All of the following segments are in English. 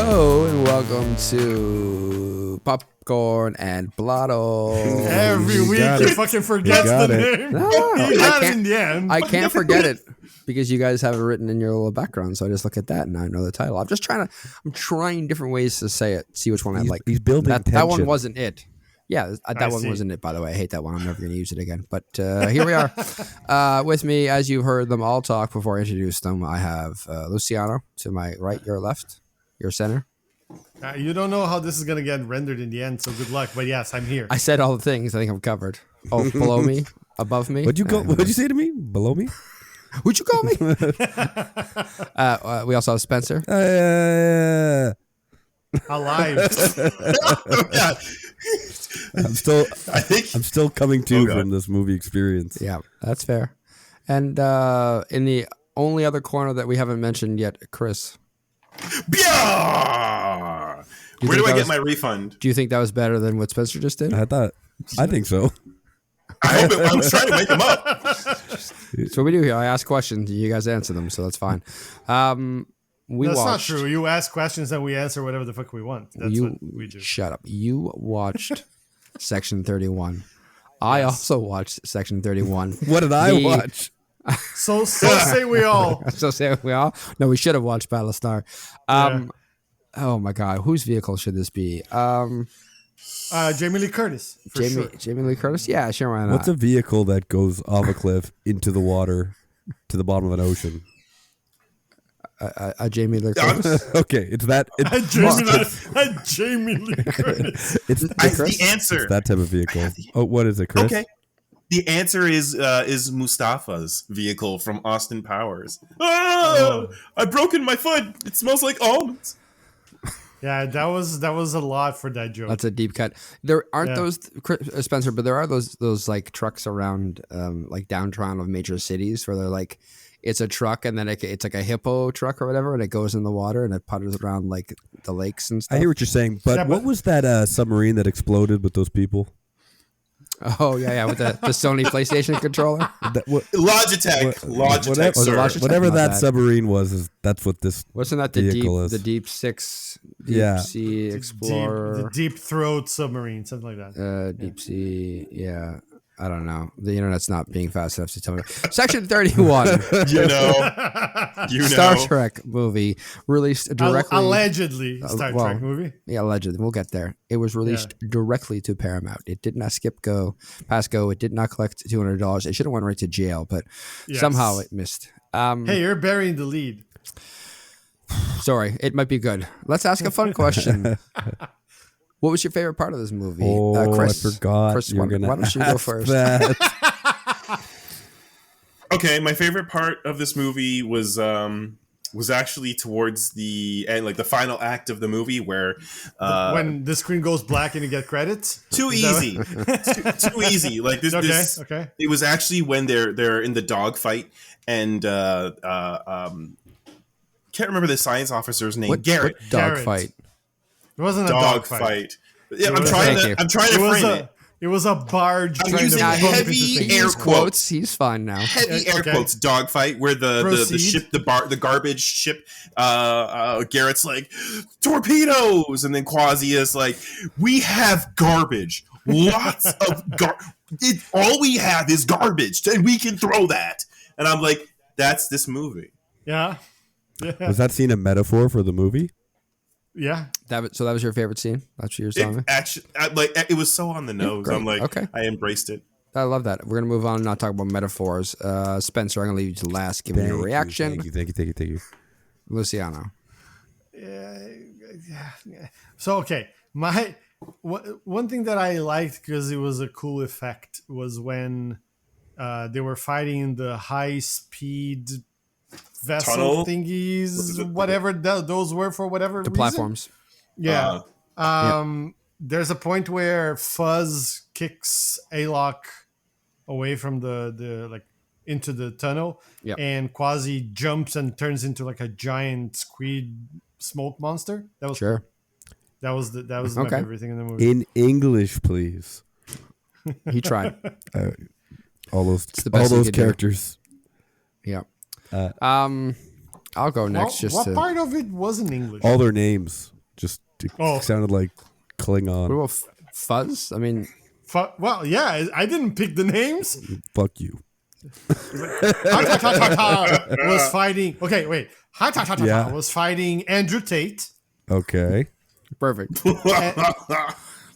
Hello and welcome to Popcorn and Blotto. Every You week got he it. fucking forgets You got the it. name. No, He I got it can't- in the end. I can't forget it because you guys have it written in your little background. So I just look at that and I know the title. I'm trying different ways to say it, see which one I like. He's building That one tension. wasn't it. Yeah, that one see. wasn't it, by the way. I hate that one. I'm never going to use it again. But here we are. With me, as you heard them all talk before I introduced them, I have Luciano to my right, your left, your center. You don't know how this is gonna get rendered in the end, so good luck. But yes, I'm here. I said all the things. I think I'm covered. Oh, below me, above me. What'd you say to me? Below me? Who'd you call me? We also have Spencer. Alive. Yeah. I'm still coming to Oh, God. from this movie experience. Yeah, that's fair. And in the only other corner that we haven't mentioned yet, Chris. Where think do I that get was- my refund? Do you think that was better than what Spencer just did? I think so. I hope I was trying to wake them up. That's what we do here. I ask questions, and you guys answer them, so that's fine. We That's not watched. true. You ask questions and we answer whatever the fuck we want. That's You what we do. shut up. You watched Section 31. I also watched Section 31. What did I The- watch? So say we all. So say we all. No, we should have watched Battlestar. Oh my God, whose vehicle should this be? Jamie Lee Curtis. For sure. Jamie Lee Curtis. Yeah, sure. Why not? What's a vehicle that goes off a cliff into the water to the bottom of an ocean? a Jamie Lee I'm- Curtis? Okay, it's that. Jamie Lee Curtis. It's the answer. that type of vehicle. Oh, what is it, Chris? Okay. The answer is Mustafa's vehicle from Austin Powers. Oh, I've broken my foot. It smells like almonds. Yeah, that was a lot for that joke. That's a deep cut. There aren't Yeah. those Spencer, but there are those like trucks around like downtown of major cities where they're like, it's a truck and then it's like a hippo truck or whatever, and it goes in the water and it putters around like the lakes and stuff. I hear what you're saying, but Yeah, what but- was that submarine that exploded with those people? Oh yeah, with the Sony PlayStation controller. Logitech. Logitech, was it sir. Logitech? Whatever Not that bad. submarine was, that's what this. Wasn't that the Vehicle is. Deep Six, Yeah. Sea Explorer, the deep throat submarine, something like that. Deep Sea? Yeah, I don't know. The internet's not being fast enough to tell me. Section 31. You know. You know. Star Trek movie released directly. Allegedly, Star well, Trek movie. Yeah, allegedly. We'll get there. It was released directly to Paramount. It did not pass go. It did not collect $200. It should have went right to jail, but Yes. somehow it missed. Hey, you're burying the lead. Sorry, it might be good. Let's ask a fun question. What was your favorite part of this movie? Oh, Chris, I forgot. Chris, you were why gonna don't you go ask first? that. Okay, my favorite part of this movie was actually towards the end, like the final act of the movie, where When the screen goes black and you get credits. too Is that easy, too easy. Like this, Okay, this. okay. It was actually when they're in the dogfight, and can't remember the science officer's name. Garrett. What Garrett. dogfight? It wasn't a dogfight. Dogfight. Yeah, I'm was- trying Thank you. to. I'm trying to frame it. It was a barge I'm trying using to bump heavy into things. air Use quotes. He's fine now. Heavy air Okay. quotes dogfight where the Proceed. ship the garbage ship Garrett's like torpedoes, and then Quasi is like, we have garbage, lots of all we have is garbage and we can throw that, and I'm like, that's this movie. Yeah. Yeah. Was that scene a metaphor for the movie? Yeah. So that was your favorite scene? That's what you were telling me? It actually, it was so on the nose. great. I'm like, Okay. I embraced it. I love that. We're going to move on and not talk about metaphors. Spencer, I'm going to leave you to last. Give me your reaction. Thank you. Luciano. So okay, one thing that I liked because it was a cool effect was when they were fighting in the high speed vessel Tunnel? thingies, whatever those were for whatever The reason. platforms. Yeah. There's a point where Fuzz kicks Alok away from the like into the tunnel, Yep. and Quasi jumps and turns into like a giant squid smoke monster. That was Sure. that was my Okay. favorite thing in the movie. In English, please. He tried. All those the best he could do. characters. Yeah. I'll go next. What part of it wasn't English? All their names just Oh. sounded like Klingon. What about Fuzz? I mean, Well, yeah, I didn't pick the names. Fuck you. Ha ta ta ta ta was fighting. Okay, wait. Ha ta ta ta Yeah. ta was fighting Andrew Tate, Okay. perfect.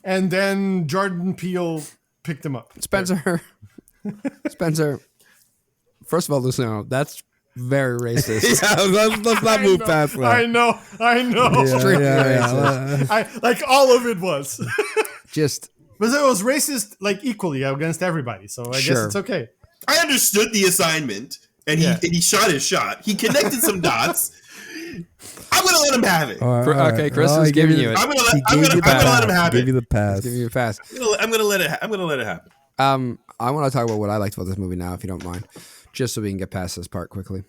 and then Jordan Peele picked him up. Spencer. Spencer. First of all, Luciano, that's very racist. Yeah, let's not move past that. I know. Yeah, Strictly yeah, racist. I like all of it was, Just but it was racist like equally against everybody. So I guess Sure. it's okay. I understood the assignment, and Yeah. he shot his shot. He connected some dots. I'm gonna let him have it. All right, Okay, Chris Well, is he gave giving you- you it. I'm gonna he let, I'm gave gonna, you the I'm gonna let him pass. have Give you it. the pass. give you a pass. I'm gonna let it happen. I want to talk about what I liked about this movie now, if you don't mind, just so we can get past this part quickly.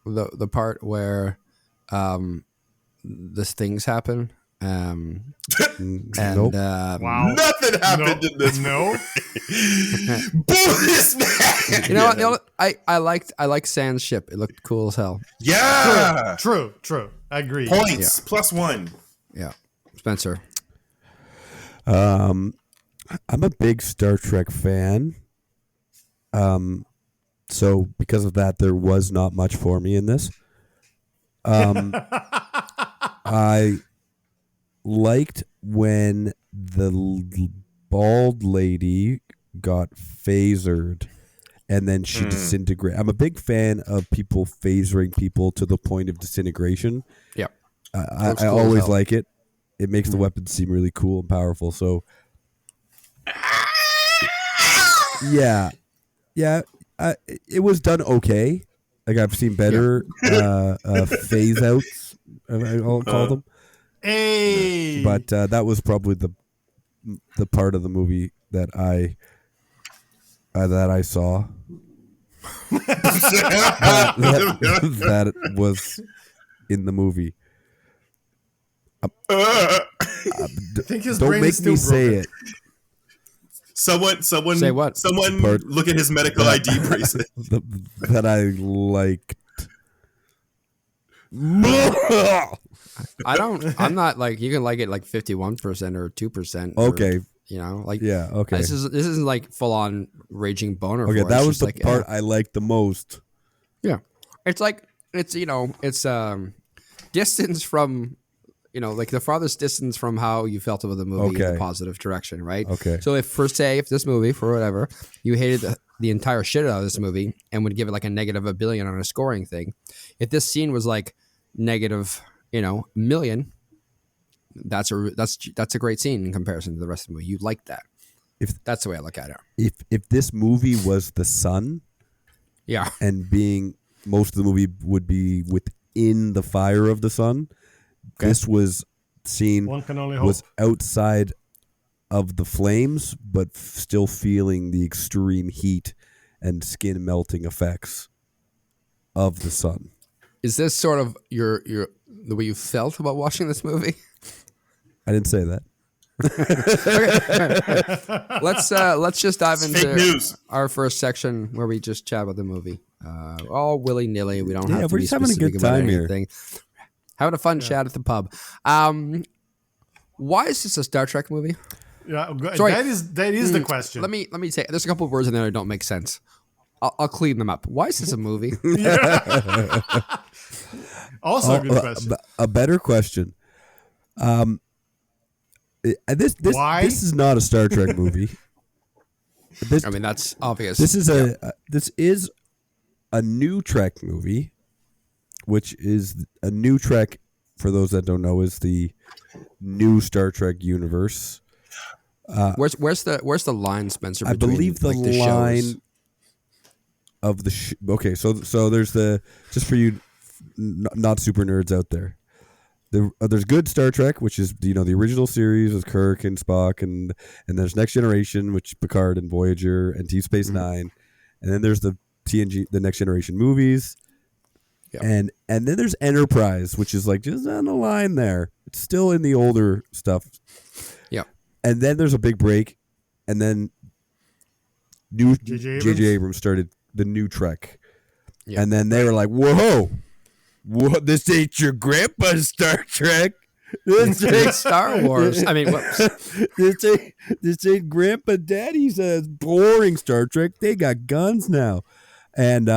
The part where the things happen, and Nope. Wow. Nothing happened in this. No. Boo this man. you know what? I liked Sans ship. It looked cool as hell. Yeah. True. I agree. Points +1. Yeah, Spencer. I'm a big Star Trek fan. So because of that, there was not much for me in this. I liked when the bald lady got phasered and then she disintegrated. I'm a big fan of people phasering people to the point of disintegration. Yep. I Looks cool as always hell. like it. It makes the weapon seem really cool and powerful. So, yeah, it was done okay. Like I've seen better phase outs. I'll call them. Hey. But that was probably the part of the movie that I saw that was in the movie. I think his Don't brain make is still me say broken. it. Someone Say what? Someone Part- look at his medical ID bracelet. That I liked. I'm not like you can like it like 51% or 2%. Okay. You know, like Yeah. Okay. this isn't like full on raging boner. Okay. for it. That It's was just the like, part I liked the most. Yeah. It's like it's distance from like the farthest distance from how you felt about the movie in Okay. the positive direction, right? Okay. So if this movie for whatever you hated the entire shit out of this movie and would give it like a negative $1 billion on a scoring thing, if this scene was like negative $1 million, that's a great scene in comparison to the rest of the movie. You like that. That's the way I look at it. If this movie was the sun Yeah. and being most of the movie would be within the fire of the sun, this was scene One can only hope. was outside of the flames, but still feeling the extreme heat and skin melting effects of the sun. Is this sort of your the way you felt about watching this movie? I didn't say that. Let's just dive Fake into news. our first section where we just chat about the movie. All willy nilly. We don't Yeah, have to we're be just having a specific good about time here. anything. Having a fun chat at the pub. Why is this a Star Trek movie? Yeah, Sorry. that is the question. Let me say. There's a couple of words in there that don't make sense. I'll clean them up. Why is this a movie? Also a good question. A better question. This Why? this is not a Star Trek movie. This I mean, that's obvious. this is a new Trek movie, which is a new Trek. For those that don't know, is the new Star Trek universe. Where's the line, Spencer? I between, believe the like, line shows? of the okay. So there's just for you not super nerds out there. There's good Star Trek, which is the original series with Kirk and Spock, and there's Next Generation, which Picard and Voyager and Deep Space Nine, and then there's the TNG, the Next Generation movies, and then there's Enterprise, which is like just on the line there. It's still in the older stuff. Yeah. And then there's a big break, and then new J.J. J.J. Abrams started the new Trek. Yeah. And then they were like, whoa, this ain't your grandpa's Star Trek. This ain't Star Wars. I mean, whoops. this ain't Grandpa Daddy's boring Star Trek. They got guns now. And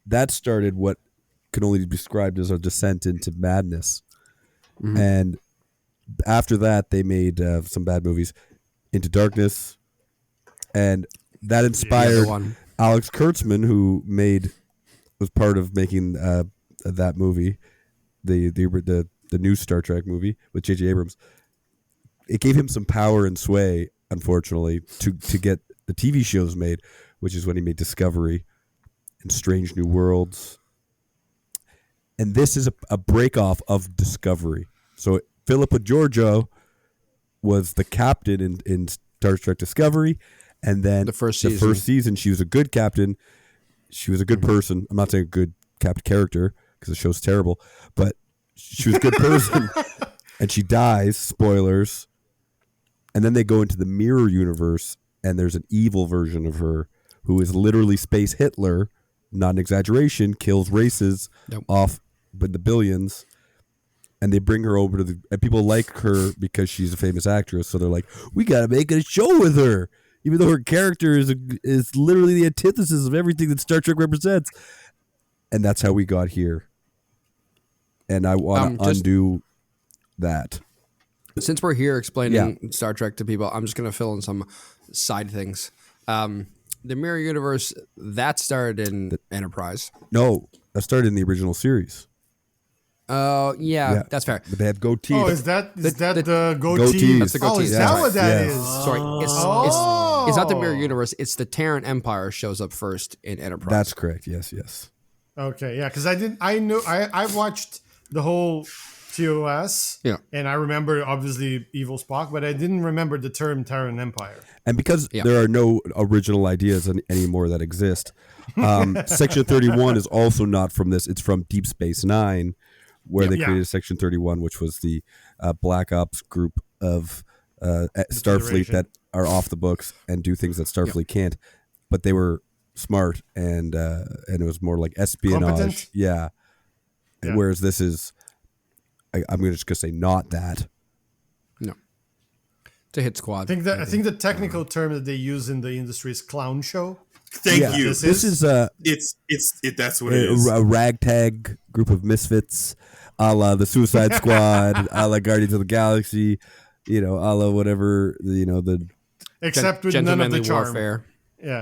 that started what can only be described as a descent into madness. Mm-hmm. And after that, they made some bad movies, Into Darkness, and that inspired one. Alex Kurtzman, who was part of making that movie, the new Star Trek movie with J.J. Abrams. It gave him some power and sway, unfortunately, to get the TV shows made, which is when he made Discovery and Strange New Worlds. And this is a break-off of Discovery. So Philippa Georgiou was the captain in Star Trek Discovery, and then The first season, she was a good captain. She was a good person. I'm not saying a good character because the show's terrible, but she was a good person. And she dies, spoilers. And then they go into the mirror universe, and there's an evil version of her who is literally Space Hitler, not an exaggeration, kills races off with the billions. And they bring her over to and people like her because she's a famous actress. So they're like, we got to make a show with her, even though her character is literally the antithesis of everything that Star Trek represents. And that's how we got here. And I want to undo that. Since we're here explaining Star Trek to people, I'm just going to fill in some side things. The Mirror Universe, that started in Enterprise. No, that started in the original series. Oh, yeah, that's fair. But they have goatees. Oh, is that the goatee? goatees. That's the Oh, goatees. is That's that right. what that Yes. is? Sorry, it's not the Mirror Universe. It's the Terran Empire shows up first in Enterprise. That's correct. Yes. Okay, yeah, because I watched the whole TOS, and I remember obviously Evil Spock, but I didn't remember the term Terran Empire. And because there are no original ideas anymore that exist, Section 31 is also not from this. It's from Deep Space Nine, where they created Section 31, which was the Black Ops group of Starfleet that are off the books and do things that Starfleet can't. But they were smart and it was more like espionage. Competent? Yeah. Whereas this is, I'm just gonna say not that. No. It's a hit squad. I think the technical term that they use in the industry is clown show. Thank you. This is That's what it is. A ragtag group of misfits, a la the Suicide Squad, a la Guardians of the Galaxy, a la whatever, the except with none of the Gentlemanly charm. Warfare.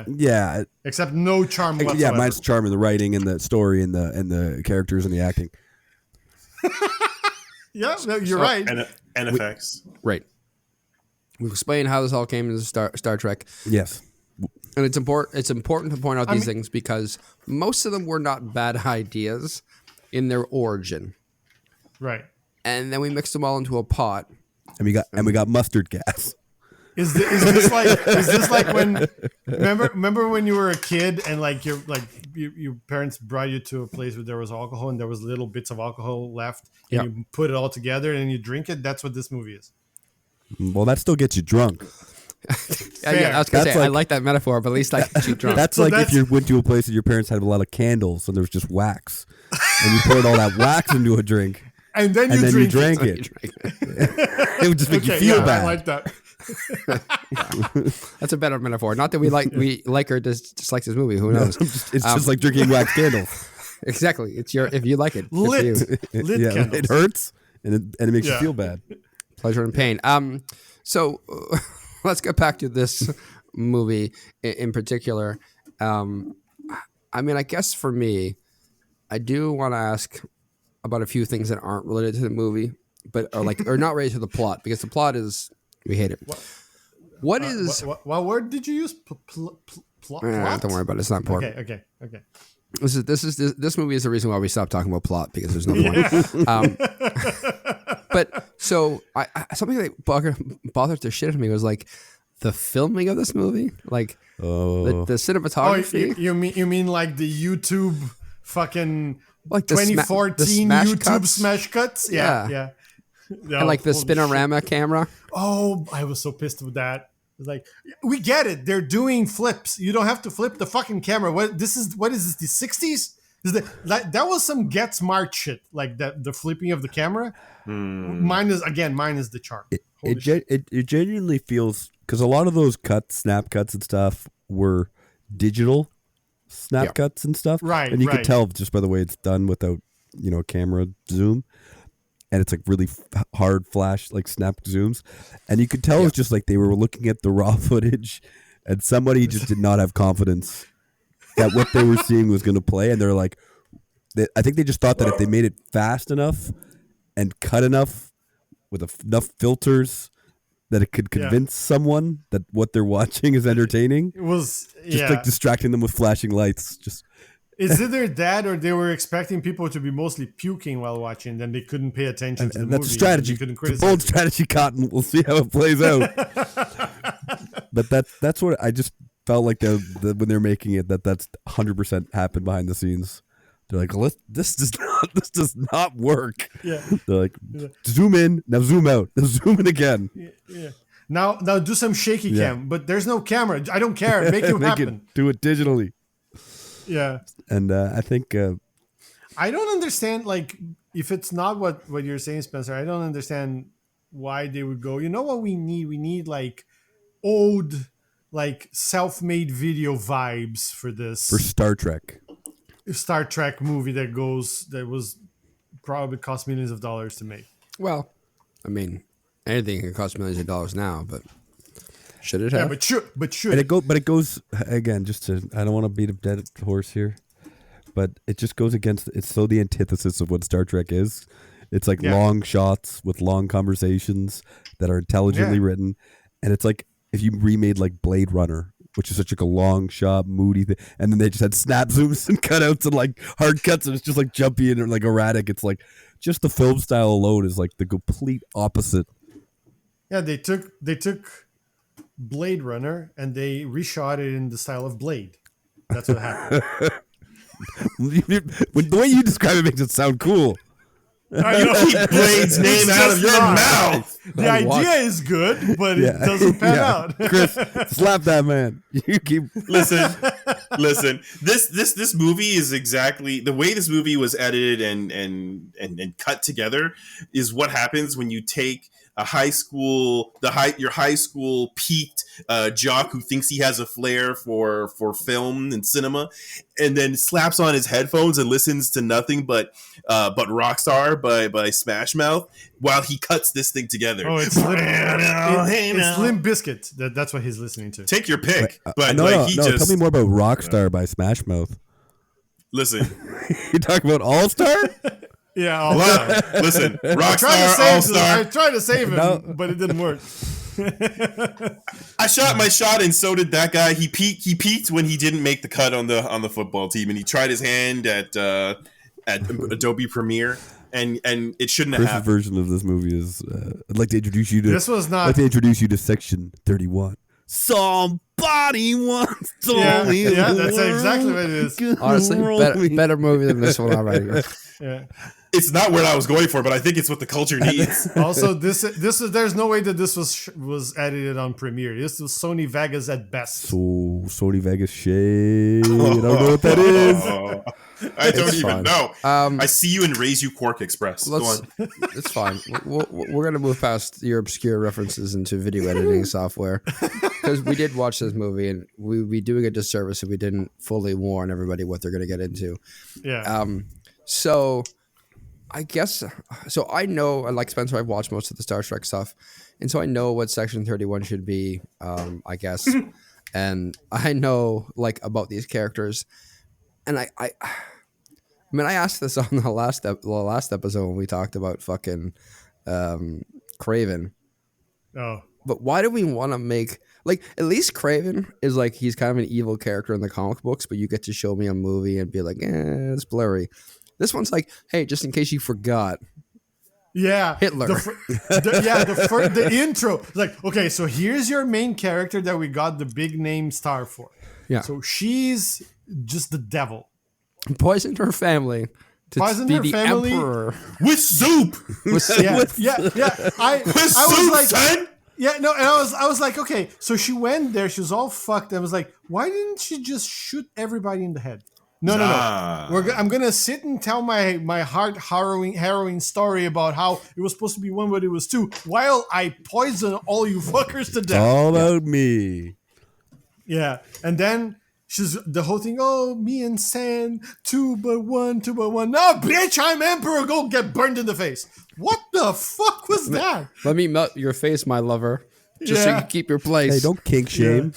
yeah, Except no charm whatsoever. yeah. Mine's charm in the writing and the story and the characters and the acting. Yeah, no, you're right. And effects. Right. We've explained how this all came into Star Trek. Yes. And it's important to point out these things because most of them were not bad ideas in their origin. Right. And then we mixed them all into a pot. And we got mustard gas. Is this like when remember when you were a kid and your parents brought you to a place where there was alcohol and there was little bits of alcohol left and you put it all together and you drink it? That's what this movie is. Well, that still gets you drunk. I was gonna say I like that metaphor, but at least I get you drunk. That's if you went to a place and your parents had a lot of candles and there was just wax, and you poured all that wax into a drink, and then you drink drank it. It would just make you feel bad. I like that. That's a better metaphor. Not that we like or dislike this movie. Who knows? It's just like drinking wax candles. Exactly. It's if you like it. Lit candles. It hurts and it makes you feel bad. Pleasure and pain. So let's get back to this movie in particular. I guess for me, I do want to ask about a few things that aren't related to the movie, but are not related to the plot, because the plot is we hate it. What word did you use? Plot? Don't worry about it. It's not important. Okay. This movie is the reason why we stopped talking about plot, because there's no point. But so something that bothered the shit out of me was like the filming of this movie, like the cinematography. You mean like the YouTube fucking like the 2014 smash YouTube cuts? smash cuts? Yeah. And like the Spinorama camera. Oh, I was so pissed with that. It's like, we get it. They're doing flips. You don't have to flip the fucking camera. What is this? The 60s? That was some Get Smart shit. Like that, the flipping of the camera. Mine is the charm. It genuinely feels, because a lot of those snap cuts and stuff were digital snap cuts and stuff. Right. And you could tell just by the way it's done without, camera zoom. And it's like really hard flash, like snap zooms. And you could tell it's just like they were looking at the raw footage and somebody just did not have confidence that what they were seeing was going to play. And they're like, I think they just thought that if they made it fast enough and cut enough with enough filters that it could convince someone that what they're watching is entertaining. It was just like distracting them with flashing lights. Just It's either that or they were expecting people to be mostly puking while watching, then they couldn't pay attention to the movie. That's a strategy. Couldn't It's a bold strategy, Cotton. We'll see how it plays out. But that's what I just felt like when they're making it, that's 100% happened behind the scenes. They're like, this does not work. Yeah. They're like, zoom in, now zoom out, now zoom in again. Yeah. Now do some shaky cam, but there's no camera. I don't care. Make it happen. Do it digitally. Yeah. And I think I don't understand, like, if it's not what you're saying, Spencer, I don't understand why they would go, you know what we need? We need like old, like self-made video vibes for this. For Star Trek movie that was probably cost millions of dollars to make. Well, I mean, anything can cost millions of dollars now, but should it have? Yeah, but should. And it goes again. Just to, I don't want to beat a dead horse here, but it just goes against. It's so the antithesis of what Star Trek is. It's like long shots with long conversations that are intelligently written, and it's like if you remade like Blade Runner, which is such like a long shot, moody thing, and then they just had snap zooms and cutouts and like hard cuts, and it's just like jumpy and like erratic. It's like just the film style alone is like the complete opposite. Yeah, they took Blade Runner and they reshot it in the style of Blade. That's what happened. The way you describe it makes it sound cool. I know. Keep Blade's name out of your mouth. The idea is good, but it doesn't pan out. Chris, slap that man. You keep listen. This movie is exactly the way this movie was edited and cut together is what happens when you take your high school peaked jock who thinks he has a flair for film and cinema, and then slaps on his headphones and listens to nothing but Rockstar by Smash Mouth while he cuts this thing together. Oh, it's Limp Bizkit. That's what he's listening to. Take your pick. But no, tell me more about Rockstar by Smash Mouth. Listen, you talking about All Star? Yeah, All Star. Listen, Rockstar, All Star. I tried to save him, but it didn't work. I shot my shot, and so did that guy. He peaked when he didn't make the cut on the football team, and he tried his hand at Adobe Premiere, and it shouldn't have happened. Chris's version of this movie is I'd like to introduce you to. This was not. I'd like to introduce you to Section 31. Somebody wants to that's exactly what it is. Honestly, better movie than this one already. Yeah. It's not where I was going for, but I think it's what the culture needs. Also, this is there's no way that this was edited on Premiere. This was Sony Vegas at best. So Sony Vegas shade. I don't know what that is. I don't even fine. know. I see you in Raise You Quark Express. Go on. It's fine. We're gonna move past your obscure references into video editing software because we did watch this movie and we'd be doing a disservice if we didn't fully warn everybody what they're gonna get into. Yeah. So I guess so. I know, like Spencer, I've watched most of the Star Trek stuff, and so I know what Section 31 should be. I guess, and I know like about these characters, and I mean, I asked this on the last episode when we talked about fucking Craven. Oh. But why do we want to make like at least Craven is like he's kind of an evil character in the comic books, but you get to show me a movie and be like, it's blurry. This one's like, hey, just in case you forgot. Yeah, Hitler. The intro. Like, okay, so here's your main character that we got the big name star for. Yeah. So she's just the devil. Poisoned her family to be the emperor with soup. with Yeah. I was like, son. Yeah, no, and I was like, okay, so she went there, she was all fucked. I was like, why didn't she just shoot everybody in the head? No. I'm gonna sit and tell my heart harrowing story about how it was supposed to be one, but it was two, while I poison all you fuckers to death. All about me. Yeah, and then she's the whole thing. Oh, me and San, two but one. No, bitch, I'm Emperor. Go get burned in the face. What the fuck was that? Let me melt your face, my lover, just so Yeah. you keep your place. Hey, don't kink shame.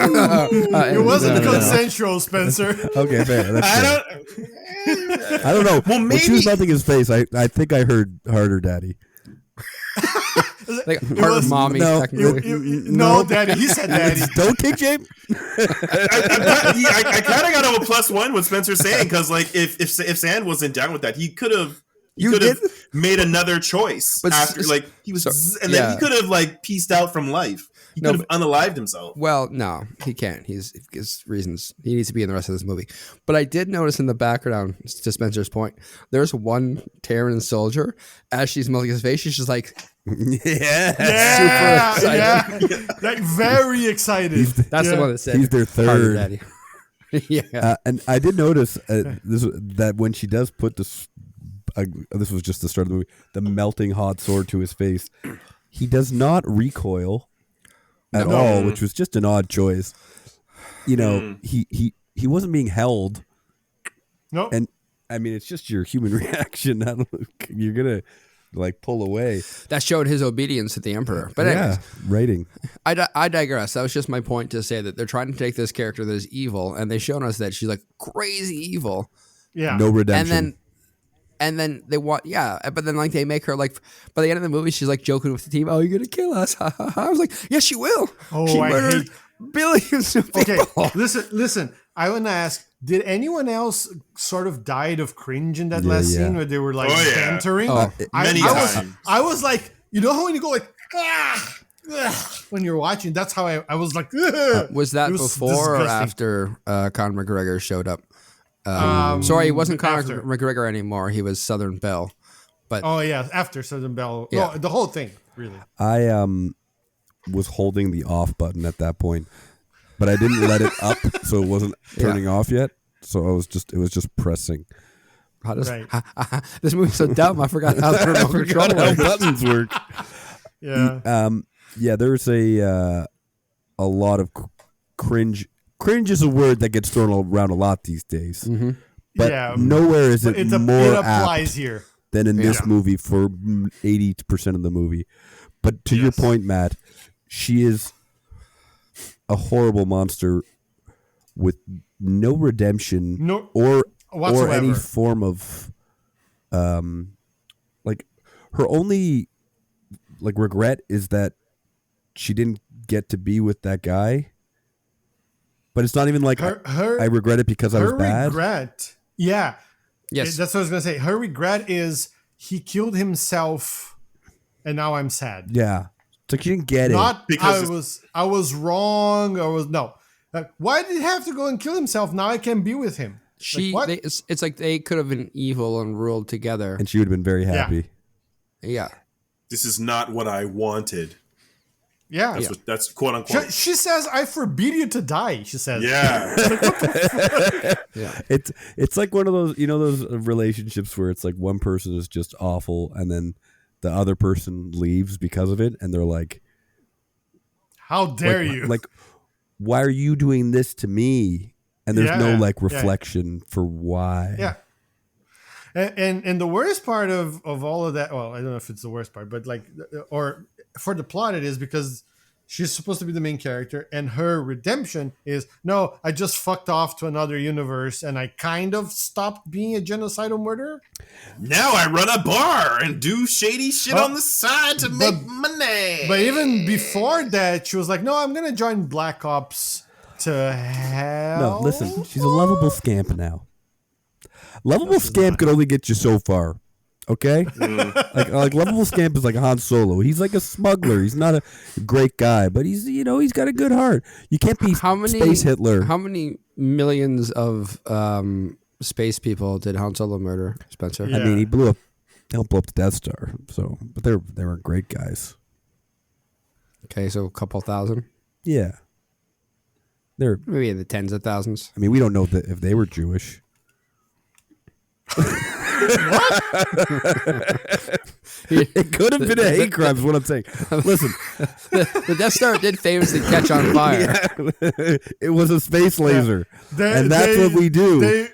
It wasn't consensual, Spencer. Okay, fair. That's fair. I don't know. Well, When she maybe- was melting his face, I think I heard harder, daddy. Like part was- of mommy. no, technically. No, Daddy. He said Daddy. Don't kink shame. I kind of got a +1 what Spencer's saying, because like if Sand wasn't down with that, he could have made another choice But after, like he was, and then he could have like pieced out from life. He No, could have unalived himself. Well, no, he can't. He's reasons. He needs to be in the rest of this movie. But I did notice in the background, to Spencer's point, there's one Terran soldier. As she's melting his face, she's just like, Yeah, super yeah. Like very excited. "That's the Yeah. one that said He's their Harder third. Daddy." Yeah, And I did notice that when she does put this, this was just the start of the movie, the melting hot sword to his face, he does not recoil at all, which was just an odd choice. You know, he wasn't being held, Nope. and I mean, it's just your human reaction. You're gonna like pull away. that showed his obedience to the Emperor. But anyways, writing. I digress. That was just my point to say that they're trying to take this character that is evil, and they've shown us that she's like crazy evil. Yeah. No redemption. And then they want, but then like they make her like, by the end of the movie, she's like joking with the team. Oh, you're gonna kill us? I was like, yes, she will. Oh, she I murdered billions of Okay, people. listen. I want to ask: did anyone else sort of died of cringe in that last yeah. scene where they were like Oh, yeah. bantering? Many times. I was like, you know how when you go like, when you're watching, that's how I was like. Was that It was before or disgusting. after Conor McGregor showed up? Sorry, he wasn't Conor after. McGregor anymore. He was Southern Belle. Oh yeah, after Southern Bell. Yeah. No, the whole thing, really. I was holding the off button at that point, but I didn't let it up, so it wasn't turning off yet. So it was just pressing. How does Right. this movie's so dumb? I forgot how the remote control How works. buttons work. Yeah. Yeah, there's a lot of cringe. Cringe is a word that gets thrown around a lot these days, but Yeah. nowhere is But it it more applies apt here. than in this Yeah. movie for 80% of the movie. But to your Yes. point, Matt, she is a horrible monster with no redemption No, or whatsoever. any form of like her only like regret is that she didn't get to be with that guy. But it's not even like her I regret it because I was her bad. regret. Yeah. Yes. That's what I was gonna say. Her regret is he killed himself, and now I'm sad. Yeah. It's like you didn't get Not Because I was wrong. No. Like, why did he have to go and kill himself? Now I can be with him. What? It's like they could have been evil and ruled together. it. And she would have been very happy. Yeah. This is not what I wanted. Yeah. That's quote unquote. She says, "I forbid you to die." She says, Yeah. Yeah. It's like one of those, you know, those relationships where it's like one person is just awful and then the other person leaves because of it, and they're like, "How dare like, you?" like, why are you doing this to me? And there's no Yeah, like yeah. reflection for why. Yeah. And the worst part of all of that, well, I don't know if it's the worst part, but like, or for the plot, it is because she's supposed to be the main character, and her redemption is, no, I just fucked off to another universe, and I kind of stopped being a genocidal murderer. Now I run a bar and do shady shit Oh, on the side to make money. But even before that, she was like, no, I'm gonna join Black Ops to hell. No, listen, she's a lovable scamp now. Lovable scamp could only get you so far. Okay? like lovable scamp is like Han Solo. He's like a smuggler. He's not a great guy, but he's, you know, he's got a good heart. You can't be Space Hitler. How many millions of space people did Han Solo murder, Spencer? Yeah. I mean, he blew up don't blow up the Death Star. So, but they were great guys. Okay, so a couple thousand, Yeah, they're. maybe in the tens of thousands. I mean, we don't know that if they were Jewish. It could have been a hate crime. Is what I'm saying. Listen, The Death Star did famously catch on fire. yeah, it was a space laser, They- and that's they- what we do.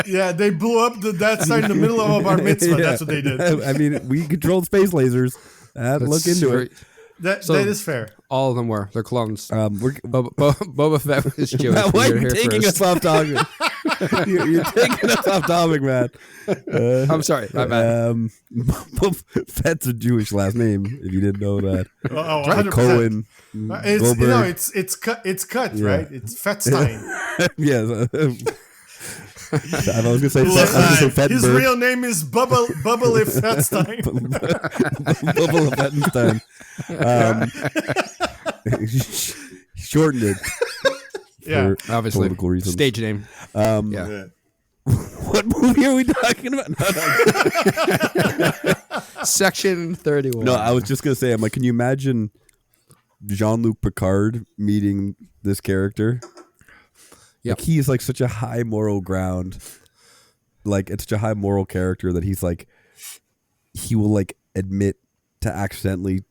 They blew up the Death Star in the middle of a bar mitzvah. Yeah. That's what they did. I mean, we controlled space lasers. Look into it. That So- is fair. All of them were. They're clones. We're, Boba Fett was Jewish. Matt, why You are heard you it here taking first. us off topic? You're taking us off topic, man. I'm sorry. My bad. Fett's a Jewish last name. If you didn't know that, Oh, like 100%. Cohen, It's Goldberg. it's cut. It's cut, Yeah. right? It's Fettstein. Yes. I was gonna say Fettenberg. His real name is Bubble Fettstein. Bubble Fettenstein. Shortened it. Yeah. For Obviously. political reasons. Stage name. Yeah. Yeah. What movie are we talking about? Section 31. No, I was just gonna say, I'm like, can you imagine Jean-Luc Picard meeting this character? Yep. Like, he's like such a high moral ground. Like, it's such a high moral character that he's like, he will like admit to accidentally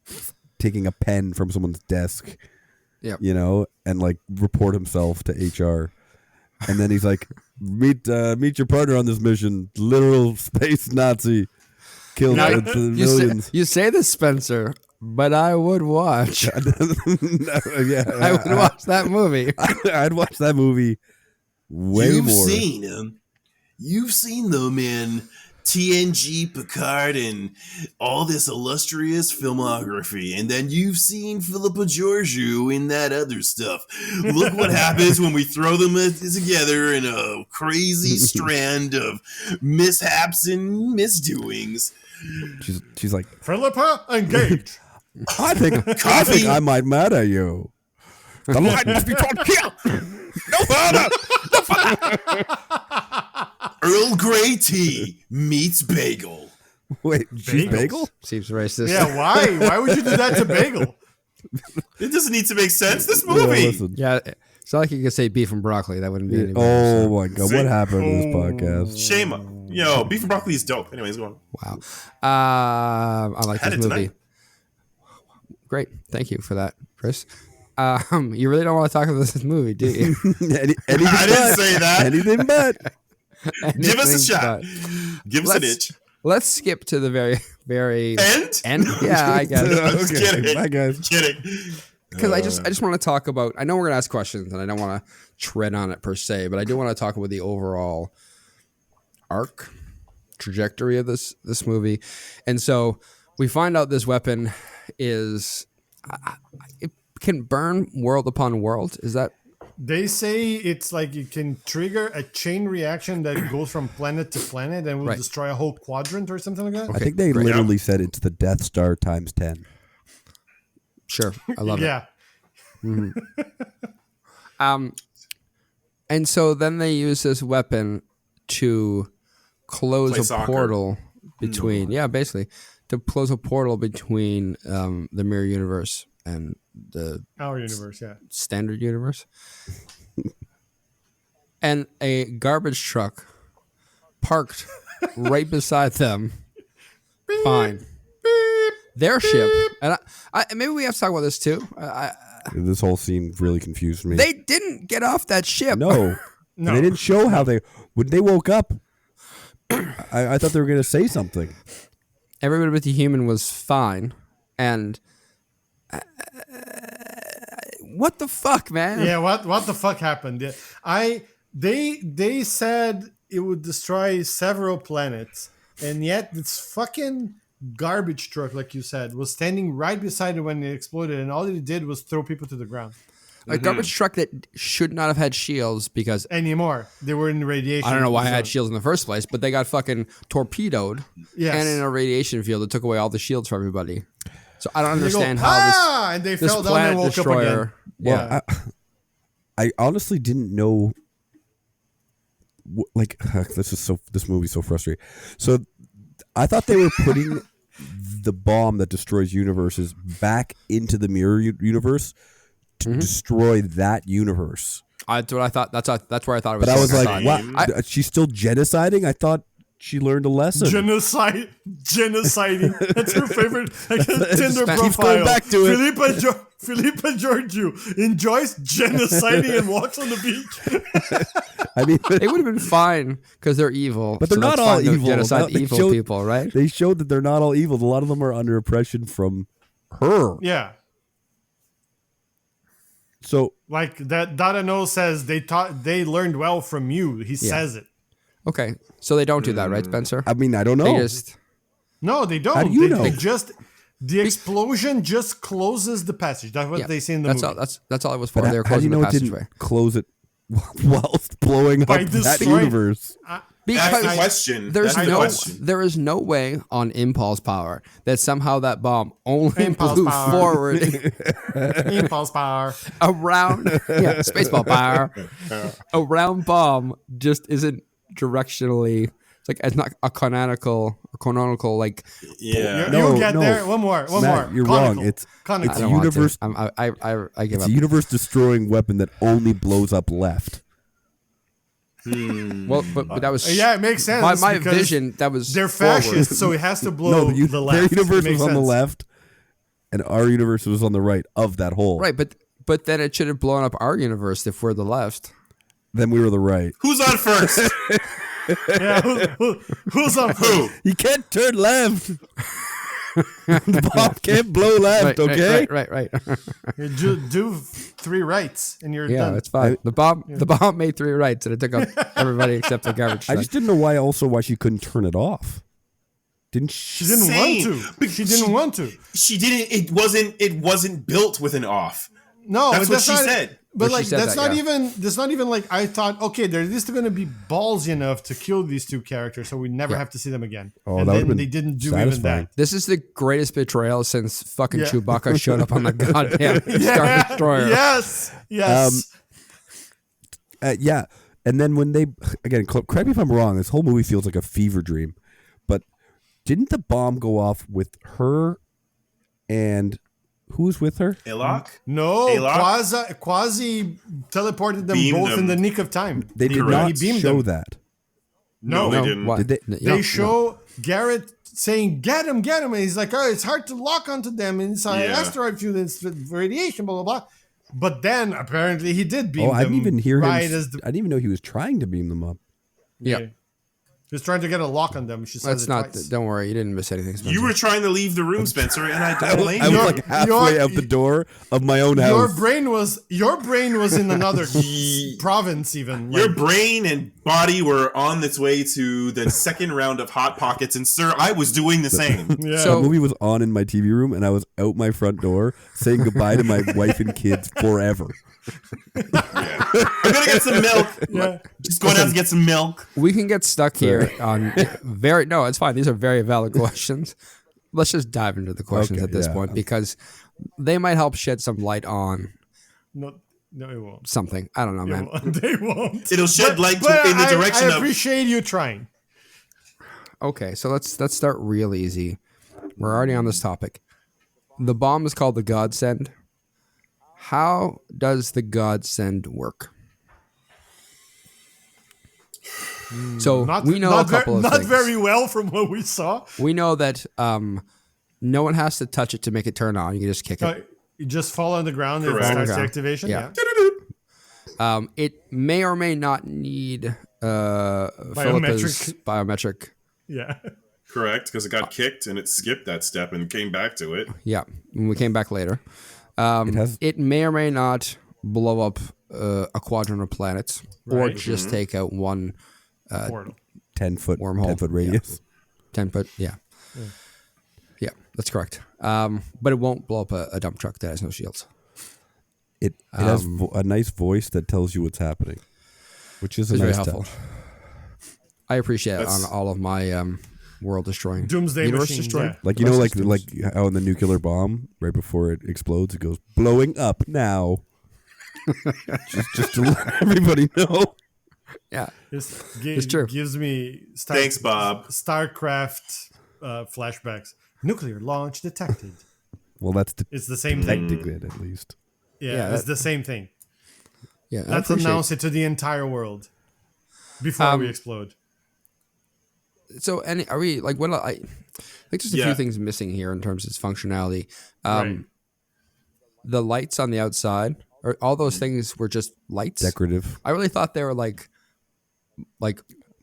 taking a pen from someone's desk. Yep. You know, and like report himself to HR. And then he's like, meet your partner on this mission. Literal space Nazi. Killed Now, millions. You say this, Spencer, but I would watch. Yeah, I would watch that movie. I'd watch that movie way You've more. seen them. You've seen them in TNG, Picard, and all this illustrious filmography. And then you've seen Philippa Georgiou in that other stuff. Look what happens when we throw them together in a crazy strand of mishaps and misdoings. She's like, Philippa, engage. I think I might murder you. The light must be taught here. No further. Earl Grey tea meets bagel. Wait, she's Bagels? bagel? Seems racist. Yeah, why? Why would you do that to Bagel? It doesn't need to make sense. This Yeah, movie. listen. Yeah, it's not like you could say beef and broccoli. That wouldn't be any better, Oh so. my god, what happened to this podcast? Shame up. Yo, beef and broccoli is dope. Anyways, go on. Wow. I like Had this it movie. tonight. Great. Thank you for that, Chris. You really don't want to talk about this movie, do you? Anything I didn't but. say that. Anything but. Give us a Anything shot. but. Give us an itch. Let's skip to the very, very And? end. Yeah, I guess. I'm just kidding. Bye, guys. Kidding. Because I just want to talk about. I know we're gonna ask questions, and I don't want to tread on it per se, but I do want to talk about the overall arc trajectory of this movie. And so we find out this weapon is it can burn world upon world. Is that They say it's like you can trigger a chain reaction that goes from planet to planet and will Right. destroy a whole quadrant or something like that. I think they great. literally said it's the Death Star times 10. sure? I love it. Yeah. And so then they use this weapon to close Play a soccer. portal between, basically to close a portal between the mirror universe and the Our universe, yeah. standard universe. And a garbage truck parked right beside them. Fine. Their ship, and I maybe we have to talk about this too. This whole scene really confused me. They didn't get off that ship. No. No. And they didn't show how when they woke up. I thought they were going to say something. Everybody but the human was fine, and what the fuck, man? Yeah, what the fuck happened? Yeah. They said it would destroy several planets, and yet this fucking garbage truck, like you said, was standing right beside it when it exploded, and all it did was throw people to the ground. A garbage truck that should not have had shields because Anymore, they were in radiation. I don't know why I zone. had shields in the first place, but they got fucking torpedoed, Yes. and in a radiation field that took away all the shields from everybody. So I don't And they go, understand how and they this fell down planet and woke destroyer. up again. Well, Yeah. I honestly didn't know. This movie's so frustrating. So I thought they were putting the bomb that destroys universes back into the mirror universe to destroy that universe. That's what I thought. That's where I thought it was. But I was going. like, thought- what? She's still genociding? I thought she learned a lesson. Genociding. That's her favorite Tinder profile. Keeps going back to it. Philippa Georgiou enjoys genociding and walks on the beach. I mean, It would have been fine because they're evil. but they're not that's all fine to evil. Genocide They evil showed- people, right? They showed that they're not all evil. A lot of them are under oppression from her. Yeah. So Like that Dadano says they learned well from you. He says it. Okay, so they don't do that, right, Spencer? I mean, I don't know. They just No, they don't. How do you They know? just the explosion just closes the passage. That's what they say in the that's movie. all. That's all it was for. But They were how do you closing the know it passageway. didn't close it whilst blowing up By that destroying- universe? That's the I- question. There's That's the no, question. there is no way on impulse power that somehow that bomb only Impulse blew power. forward Impulse power. around. Yeah, spaceball power. A round bomb just isn't directionally. It's not a canonical like. Yeah. No, You'll get no. there. One more. Matt, you're Conical. wrong. It's Conical. I It's don't a want universe- to. I give It's up. a universe destroying weapon that only blows up left. Well, but that was Yeah, it makes sense. my because vision. That was They're forward. fascists, so it has to blow No, the their left. universe It makes was on the sense. left, and our universe was on the right of that hole. Right, but then it should have blown up our universe if we're the left. Then we were the right. Who's on first? Yeah, who's on Who? You can't turn left. The bomb can't blow left. Right, Okay. right. do 3 rights and you're Yeah, done. that's fine. The bomb made 3 rights, and it took up everybody except the garbage I truck. just didn't know why she couldn't turn it off. Didn't she? She didn't Same. want to. But She didn't want to. She didn't. It wasn't built with an off. No, That's but what she not, said. But Well, like she said that's that, not yeah. even that's not even like I thought. Okay, they're at least going to be ballsy enough to kill these 2 characters, so we never have to see them again. Oh, and that would've then been they didn't do satisfying. even that. This is the greatest betrayal since fucking Yeah. Chewbacca showed up on the goddamn Star Destroyer. Yes. Yes. Yeah. And then when they again, correct me if I'm wrong. This whole movie feels like a fever dream. But didn't the bomb go off with her and who's with her? Ilok? no, Ayla? Quasi teleported them Beamed both in them. the nick of time. They did Correct. not He beamed show them. that. No, they didn't. What? Did they- No, They no. show Garrett saying, get him. And he's like, oh, it's hard to lock onto them inside Yeah. asteroid field. It's radiation, blah, blah, blah. But then apparently he did beam Oh, them. I didn't even hear right him. as the, I didn't even know he was trying to beam them up. Yeah. He was trying to get a lock on them. She says That's it not. twice. Don't worry, you didn't miss anything. Spencer. You were trying to leave the room, Spencer, and I don't blame I was you. like halfway out the door of my own Your house. brain was in another province even. Your Like, brain and body were on its way to the second round of Hot Pockets, and sir, I was doing the same. yeah. So- The movie was on in my TV room, and I was out my front door saying goodbye to my wife and kids forever. I'm gonna get some milk. Yeah. Just going out to get some milk. We can get stuck here on no, it's fine. These are very valid questions. Let's just dive into the questions Okay, at this yeah. point because they might help shed some light on No, it won't. something. I don't know, man. They won't. It'll shed light But in the direction I of. appreciate you trying. Okay, so let's start real easy. We're already on this topic. The bomb is called the Godsend. How does the Godsend work? So we know a couple of not things. very well from what we saw. We know that no one has to touch it to make it turn on. You can just kick it. You just fall on the ground and it Correct. starts the Okay. activation. Yeah. Yeah. It may or may not need Philippa's biometric. Yeah. Correct, because it got kicked and it skipped that step and came back to it. Yeah, when we came back later. has- It may or may not blow up a quadrant of planets, or Right. just take out one Portal. 10-foot Wormhole. 10-foot radius. 10-foot. Yeah, that's correct. But it won't blow up a dump truck that has no shields. It has a nice voice that tells you what's happening, which is a It's very nice helpful. touch. I appreciate it That's- on all of my world destroying, Doomsday universe machine. destroying. Yeah. Like, you know, like how in the nuclear bomb, right before it explodes, it goes blowing up now. just to let everybody know. Yeah, It's true. Gives me Thanks, Bob. StarCraft flashbacks. Nuclear launch detected. Well, that's It's the same thing. detecting it at least. Yeah, it's the same thing. Yeah, I Let's appreciate- announce it to the entire world before we explode. So, are we like what? I think there's a Yeah. few things missing here in terms of its functionality. Right. The lights on the outside, or all those things were just lights. Decorative. I really thought they were like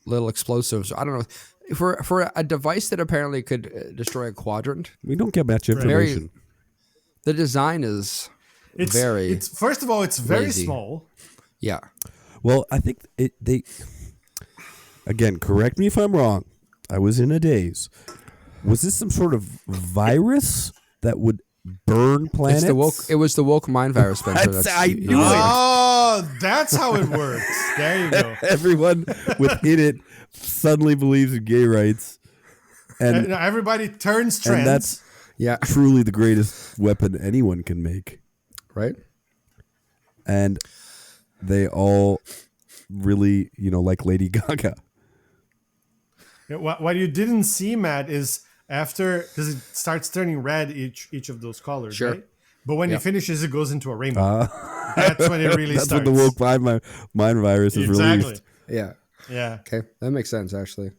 little explosives. I don't know. For a device that apparently could destroy a quadrant, We don't get much Right. information. the design is It's first of all, it's very lazy. small. yeah. Well, I think they. Again, correct me if I'm wrong. I was in a daze. Was this some sort of virus that would burn planets? It was the woke mind virus, Spencer. I knew it. Oh, that's how it works. There you go. Everyone within it suddenly believes in gay rights, and Now everybody turns trends. and that's Yeah. truly the greatest weapon anyone can make. Right. And they all really, like Lady Gaga. What you didn't see, Matt, is after, because it starts turning red each of those colors, Sure. right? But when Yeah. it finishes, it goes into a rainbow. That's when it really That's starts. when the woke mind virus is Exactly. released. Yeah. Yeah. Okay. That makes sense, actually.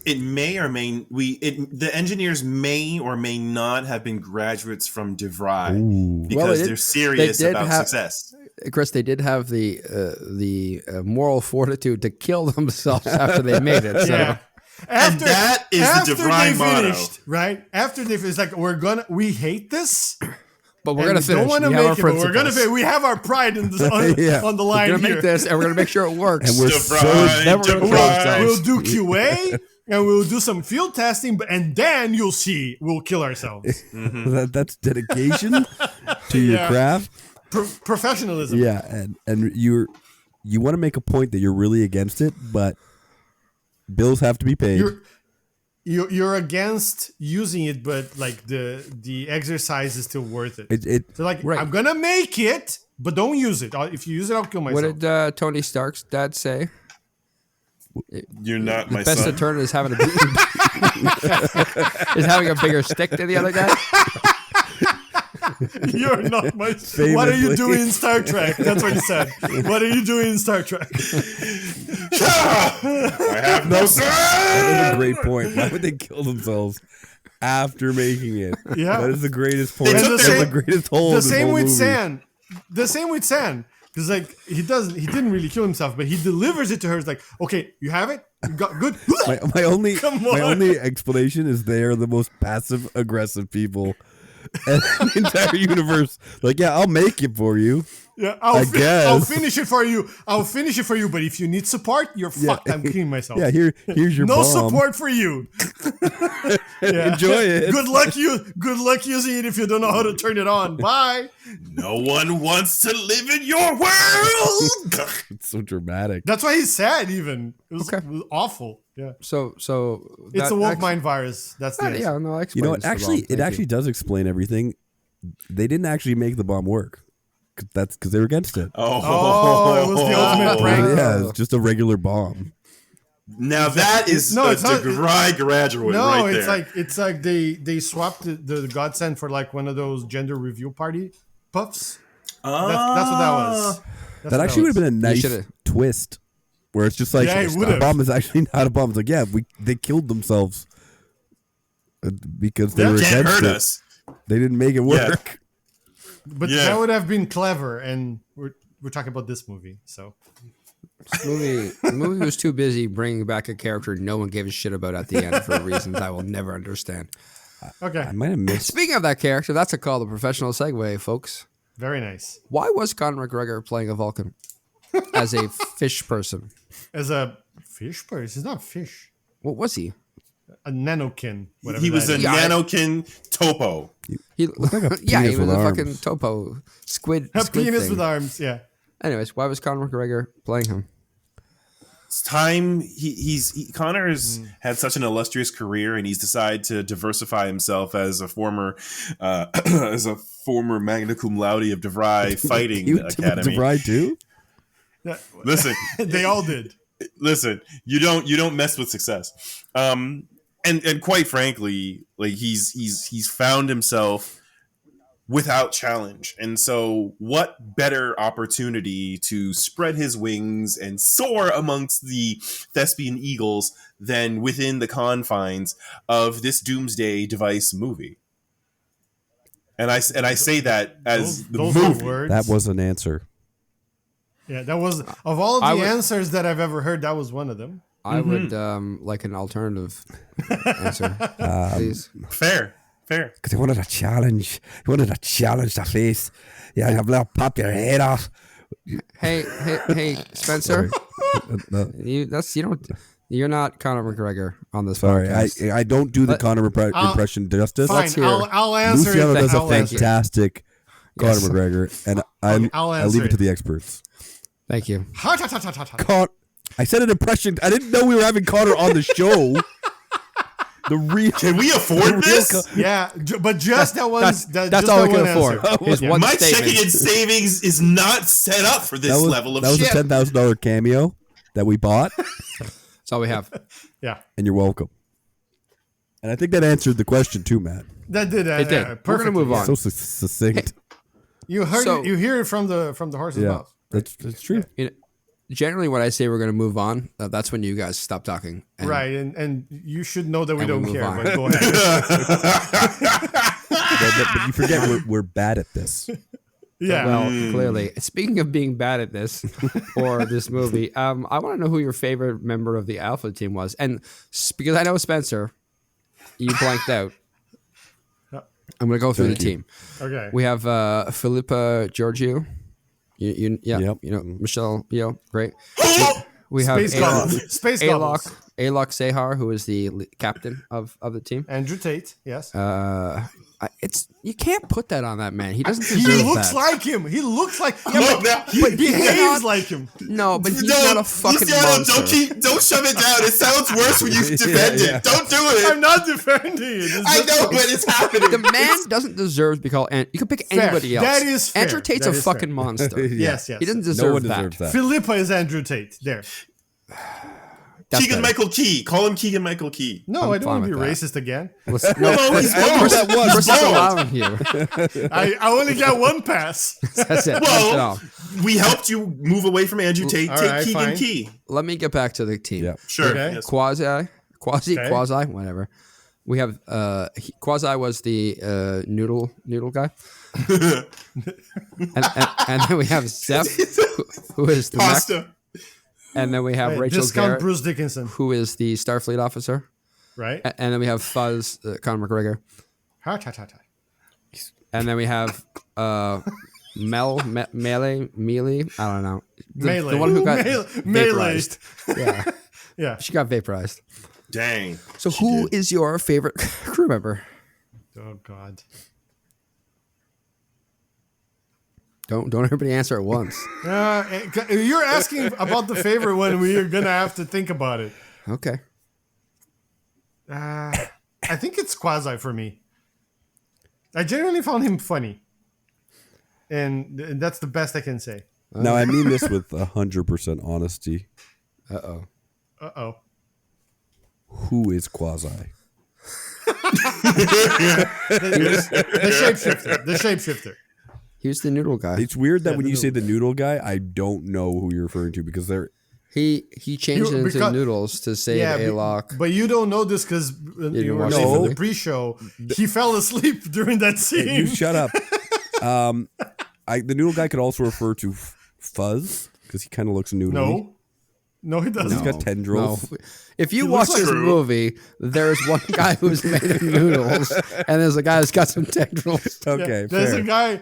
It may or may the engineers may or may not have been graduates from DeVry Ooh. because Well, they're serious they did about have- success. Chris, they did have the moral fortitude to kill themselves after they made it. So. Yeah. And that is the after DeVry they motto. finished, right? After they finished, like we hate this. But we're and gonna we finish. don't want to We have our make it, but we're gonna principles. we have our pride in this, on, Yeah. on the We're line gonna here. make this, and we're gonna make sure it works. And we're DeVry, Then we're gonna kill ourselves. We'll do QA and we'll do some field testing, and then you'll see we'll kill ourselves. That's dedication to your Yeah. craft. Professionalism. Yeah, and you want to make a point that you're really against it, but bills have to be paid. You're against using it, but like the exercise is still worth it. It So like Right. I'm gonna make it, but don't use it. If you use it, I'll kill What myself. did Tony Stark's dad say? You're not The my best son. deterrent is having is having a bigger stick than the other guy. You're not my. What are you Famously. doing in Star Trek? That's what he said. What are you doing in Star Trek? I have no son. That is a great point. Why would they kill themselves after making it? Yeah. That is the greatest point. And That's the the same- greatest hole. in The this same whole with movie. San. The same with San. Because like he didn't really kill himself, but he delivers it to her. It's like, okay, you have it. You got good. My only Come my on. only explanation is they are the most passive aggressive people in the entire universe. Like, yeah, I'll make it for you. Yeah, I guess. I'll finish it for you. I'll finish it for you. But if you need support, you're fucked. I'm killing myself. Yeah, here's your no bomb. support for you. Yeah. Enjoy it. Good luck using it if you don't know how to turn it on. Bye. No one wants to live in your world. It's so dramatic. That's why he's sad. Even it was, Okay. it was awful. Yeah, So it's that a woke actu- mind virus. That's the answer. Yeah, no, I You know what? explained this Actually, wrong. it Thank actually you. does explain everything. They didn't actually make the bomb work. That's because they were against it. Oh, it was the ultimate prank. Yeah, it's just a regular bomb. Now that is No, a it's not- DeVry graduate No, right it's there. it's like they swapped the godsend for like one of those gender review party puffs. That's what that was. That actually would have been a nice should've- twist, where it's just like Yeah, it the would've. bomb is actually not a bomb. It's like, yeah, they killed themselves because they That were Can't against hurt it. us. They didn't make it Yeah. work. But Yeah. that would have been clever, and we're talking about this movie, so The movie was too busy bringing back a character no one gave a shit about at the end for reasons I will never understand. okay, I might have missed. Speaking of that character, that's a call to professional segue, folks. very nice. Why was Conor McGregor playing a Vulcan as a fish person? As a fish person, he's not a fish. What was he? A nanokin. Whatever He was that a is. Yeah, I- nanokin topo. He like a yeah, he penis was with a arms. fucking topo squid. A squid penis thing. with arms. Yeah. Anyways, why was Conor McGregor playing him? It's time Connor has had such an illustrious career, and he's decided to diversify himself as a former magna cum laude of DeVry Fighting You Academy. DeVry too? Yeah. Listen, They all did. listen. You don't mess with success. and quite frankly, like he's found himself without challenge. And so what better opportunity to spread his wings and soar amongst the thespian eagles than within the confines of this Doomsday Device movie. And I say that as those the are movie. words. That was an answer. Yeah, that was of all of I the would- answers that I've ever heard. That was one of them. I would like an alternative answer, please. Fair. Because he wanted a challenge. He wanted a challenge to face. Yeah, I'm going to pop your head off. Hey, Spencer. You're not Conor McGregor on this Sorry, podcast. I don't do the But- Conor impression justice. Fine, Let's hear. I'll answer Luciano it. does a I'll answer it. fantastic Conor Yes. McGregor, and I'll I answer leave it to it. the experts. Thank you. Ha, ta, ta, ta, ta, ta. I said an impression. I didn't know we were having Conor on the show. The real. Can we afford this? Yeah, but just that one. That's just all that we can one answer. afford. Is Yeah. one My statement. checking and savings is not set up for this level of that was shit. a $10,000 cameo that we bought, That's all we have. Yeah, and you're welcome. And I think that answered the question too, Matt. that did. It did. We're Perfectly, gonna move yeah. on. So succinct. You heard. So- you hear it from the horse's Yeah, mouth. that's true. You know, generally, when I say we're going to move on, that's when you guys stop talking. And Right, and you should know that we And we don't move care. on. But go ahead. But you forget we're bad at this. Yeah. Well, clearly. Speaking of being bad at this or this movie, I want to know who your favorite member of the Alpha team was, and because I know Spencer, you blanked out. I'm going to go through Thank the you. team. Okay. We have Philippa Giorgio. Yep. Michelle Yeoh, great. We have Space Goblins. Space Goblins. Alok Sehar, who is the captain of the team. Andrew Tate. Yes. It's you can't put that on that man. He doesn't He deserve looks that. like him. He looks like. Look, now- He behaves like him. No, but he's No, not a fucking Luciano, monster. don't shove it down. It sounds worse when you defend Yeah. it. Don't do it. I'm not defending it. It's I just- know, but it's happening. The man doesn't deserve to be called. You can pick Fair. anybody else. That is fair. Andrew Tate's That a is fucking fair. monster. Yes, yes. He doesn't No deserve one that. deserves that. Philippa is Andrew Tate. There. That's Keegan better. Michael Key. Call him Keegan Michael Key. No, I'm I don't want to be fine with racist again. Let's, No, he's bald. we're He's still bald. allowing you. I only got one pass. That's it. That's it Well, all. we helped you move away from Andrew Tate. All Take right, Keegan fine. Key. Let me get back to the team. Yeah. Sure. Okay. Yes. Quasi, Okay. whatever. We have Quasi was the noodle guy, and then we have Zeph, who is the mech, Pasta. and then we have Rachel Discount Garrett, Bruce Dickinson, who is the Starfleet officer, right? and then we have Fuzz, Conor McGregor, Ha, ta, ta, ta. and then we have Melee, I don't know, Melee. the one who got Melee. vaporized. Yeah, Yeah. she got vaporized. Dang. So, who is your favorite crew member? Oh God. Don't everybody answer at once. You're asking about the favorite one. We're gonna have to think about it. Okay. I think it's Quasi for me. I genuinely found him funny, and that's the best I can say. Now I mean this with 100% honesty. Uh-oh. Uh-oh. Who is Quasi? The shapeshifter. The shapeshifter. He's the noodle guy. It's weird that Yeah, when the you say noodle. the noodle guy, I don't know who you're referring to because they're He changed You- it into because- noodles to save Yeah, Alok. but you don't know this because you didn't were watch late the for movie? the pre-show. He fell asleep during that you scene. shut up. The noodle guy could also refer to Fuzz because he kind of looks noodly. No, he doesn't. He's got tendrils. No. If you He watch looks this like- movie, there's one guy who's made of noodles, and there's a guy who's got some tendrils. Okay, There's fair. a guy.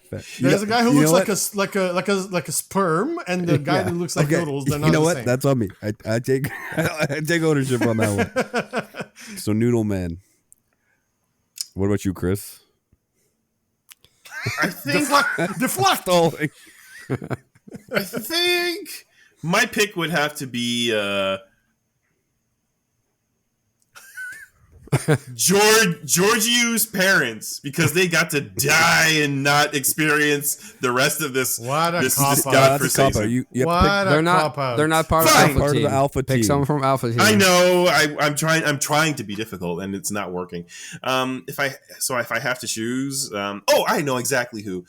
fair. There's a guy who You looks know like what? like a sperm, and the guy Yeah. who looks like Okay, noodles. They're not you know the what? same. That's on me. I take I take ownership on that one. So Noodle Man. What about you, Chris? I think Deflect. Stalling. I think my pick would have to be Georgiou's parents, because they got to die and not experience the rest of this. What a this cop-out. That's a godforsaken. cop-out. You have to What They're a not. cop-out. They're not part of Fine. Alpha Part of Team. the Alpha Pick Team. someone from Alpha Team. I know. I'm trying to be difficult, and it's not working. If I have to choose, I know exactly who.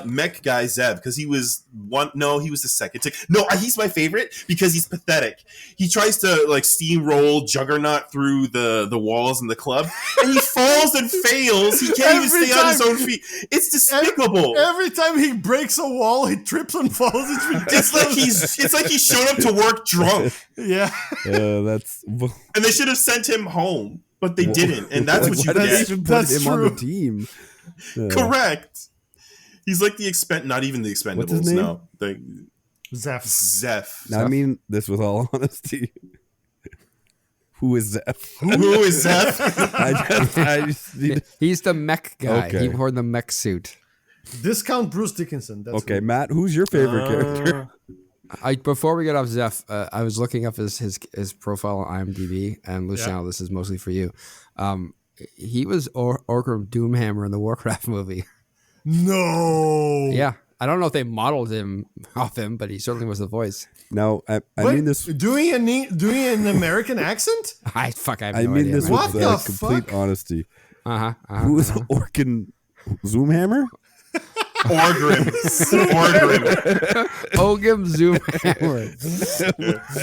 Mech guy Zev, because he was one. No, he was the second. No, he's my favorite because he's pathetic. He tries to like steamroll Juggernaut through the walls in the club, and he falls and fails. He can't even Every stay on his time. own feet. It's despicable. Every time he breaks a wall, he trips and falls. It's ridiculous. It's like he showed up to work drunk, Yeah. That's and they should have sent him home, but they didn't, and that's like, what you why did they get. even put That's him on the true. team? Correct. He's like the not even the Expendables. What's his name? No, Zeph. Zeph. Now, I mean this with all honesty. Who is Zeph? Who is Zeph? I just need. He's the mech guy. Okay. He wore the mech suit. Discount Bruce Dickinson. That's Okay, who. Matt, who's your favorite character? Before we get off Zeph, I was looking up his profile on IMDb, and Luciano, this is mostly for you. He was Orgrim Doomhammer in the Warcraft movie. No. Yeah, I don't know if they modeled him off him, but he certainly was the voice. Now, I Wait, mean this. doing an American accent? I have I no mean idea. this man. What with the complete fuck? honesty. Uh-huh. Who is Orkin Zoomhammer? Orgrim. Ogum Zoomhammer.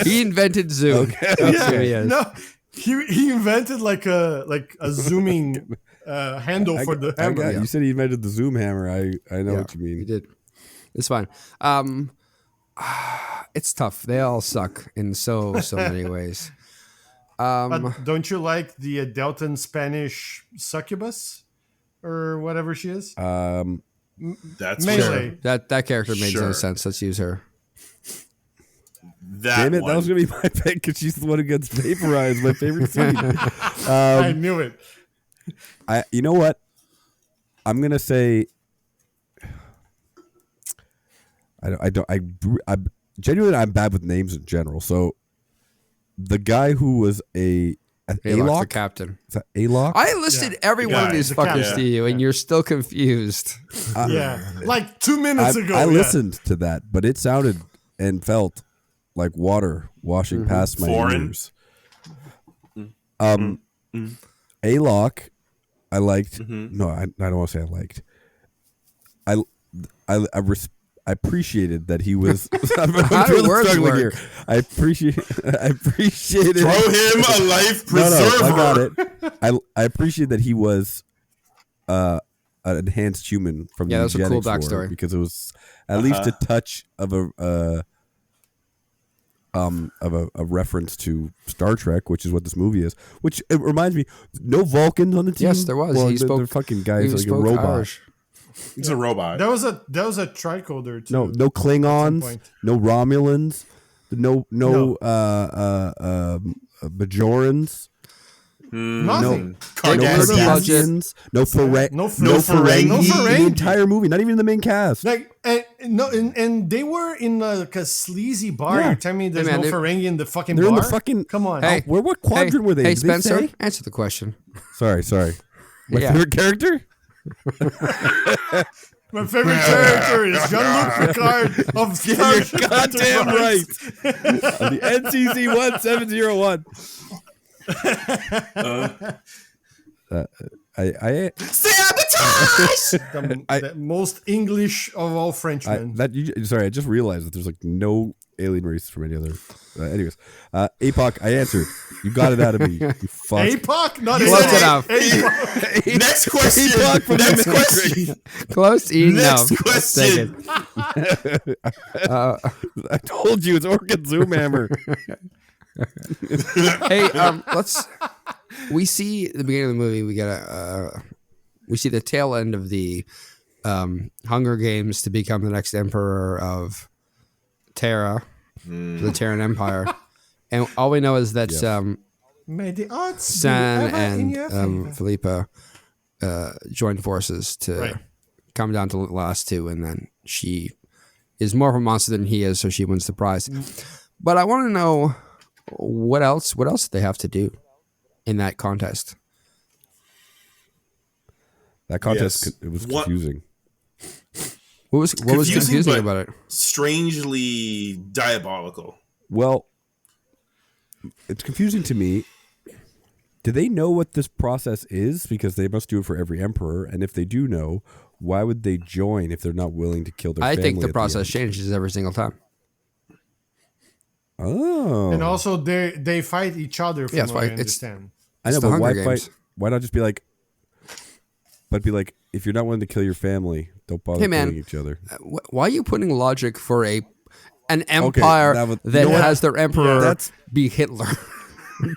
He invented Zoom. That's who he is. No. He invented like a zooming handle for the hammer. You said he invented the Zoom hammer. I know Yeah, what you He mean. did. It's fine. It's tough. They all suck in so many ways. But don't you like the Delton Spanish succubus or whatever she is? That's Melee. fair. That character made no Sure. sense. Let's use her. That Damn it, one. that was gonna be my pick because she's the one who gets vaporized. My favorite scene. I knew it. You know what? I'm gonna say. I genuinely I'm bad with names in general. So, the guy who was an Alok, the Alok, captain. is that Alok? I listed every one of guy, these the fuckers captain. to you, and you're still confused. Yeah. Like 2 minutes ago. I yeah. listened to that, but it sounded and felt like water washing past my Foreign. ears. Alok, I liked. No, I don't want to say I liked. I appreciated that he was. I'm How do really words struggling work? here. I appreciated. Throw him a life preserver. No, I got it. I appreciate that he was an enhanced human from Yeah, the that's a cool eugenics war backstory. because it was at least a touch of a reference to Star Trek, which is what this movie is. Which it reminds me, no Vulcans on the team. Yes, there was. Well, He they're spoke. fucking He guys like a spoke robot. Irish. He's a robot. That was a tricoder too. No Klingons, point. no Romulans, no Bajorans, Nothing. no Cardassians. Cardassians, no Ferengi. No Ferengi. No in the Ferengi. entire movie, not even in the main cast. Like and they were in like a sleazy bar. Yeah. You're telling me there's Hey, man, no they- Ferengi in the fucking They're bar? in the fucking. Come on. Hey. What quadrant were they? Hey, Did they Spencer, say? answer the question. Sorry. My Yeah. favorite character? My favorite character is Jean-Luc Picard of Star You're Trek goddamn right. Enterprise. On the NCC 1701. I Sabotage! The most English of all Frenchmen. sorry, I just realized that there's like no alien race from any other. Anyways, APOC, I answered. You got it out of me. You fuck. APOC? Not You Close said enough. APOC. Next question. APOC from Next the question. Close enough. Next Let's take question. it. I told you it's Orchid Zoomhammer. Hey, let's. We see at the beginning of the movie. We see the tail end of the Hunger Games to become the next emperor of Terra, the Terran Empire, and all we know is that May the odds San be ever in your and favor. Philippa joined forces to Right. come down to the last two, and then she is more of a monster than he is, so she wins the prize. But I want to know what else did they have to do in that contest? That contest, Yes. it was What- confusing. What was confusing but about it? strangely diabolical. Well, it's confusing to me. Do they know what this process is? Because they must do it for every emperor. And if they do know, why would they join if they're not willing to kill their I family? think the at process end? changes every single time. Oh. And also, they fight each other. From Yeah, it's what I fine. It's- understand. I know, it's the but why Hunger fight? Games. Why not just be like, but be like, if you're not willing to kill your family, don't bother Hey, man. killing each other. Why are you putting logic for an empire now with- that you know what? has their emperor That's- be Hitler?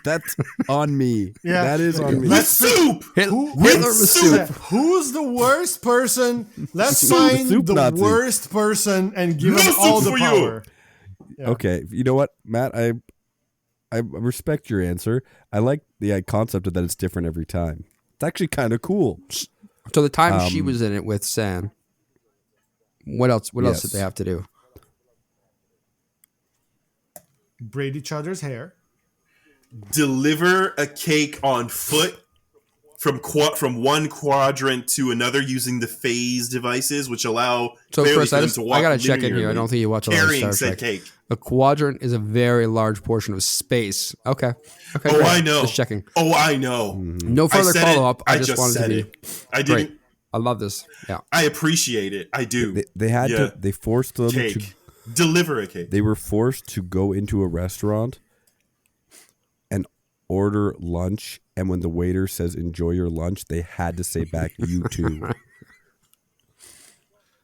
That's on me. Yeah. That is on me. With soup. Who- Hitler was soup. soup. Who's the worst person? Let's Soup find the Nazi. worst person and give No him all soup the for you. power. Yeah. Okay, you know what, Matt? I respect your answer. I like the concept of that it's different every time. It's actually kind of cool. So the time she was in it with Sam, what else? What else Yes. did they have to do? Braid each other's hair. Deliver a cake on foot from one quadrant to another using the phase devices, which allow So clearly Chris, for I them to walk gotta check in here. I linearly, don't think you watch a lot of carrying Star said Trek. cake. A quadrant is a very large portion of space. Okay. Okay. Oh, great. I know. Just checking. Oh, I know. No I further said follow it. up. I just wanted said to be it. I didn't. great. I love this. Yeah. I appreciate it. I do. They had Yeah. to. They forced them to. Cake. Deliver a cake. They were forced to go into a restaurant and order lunch, and when the waiter says "enjoy your lunch," they had to say back "you too."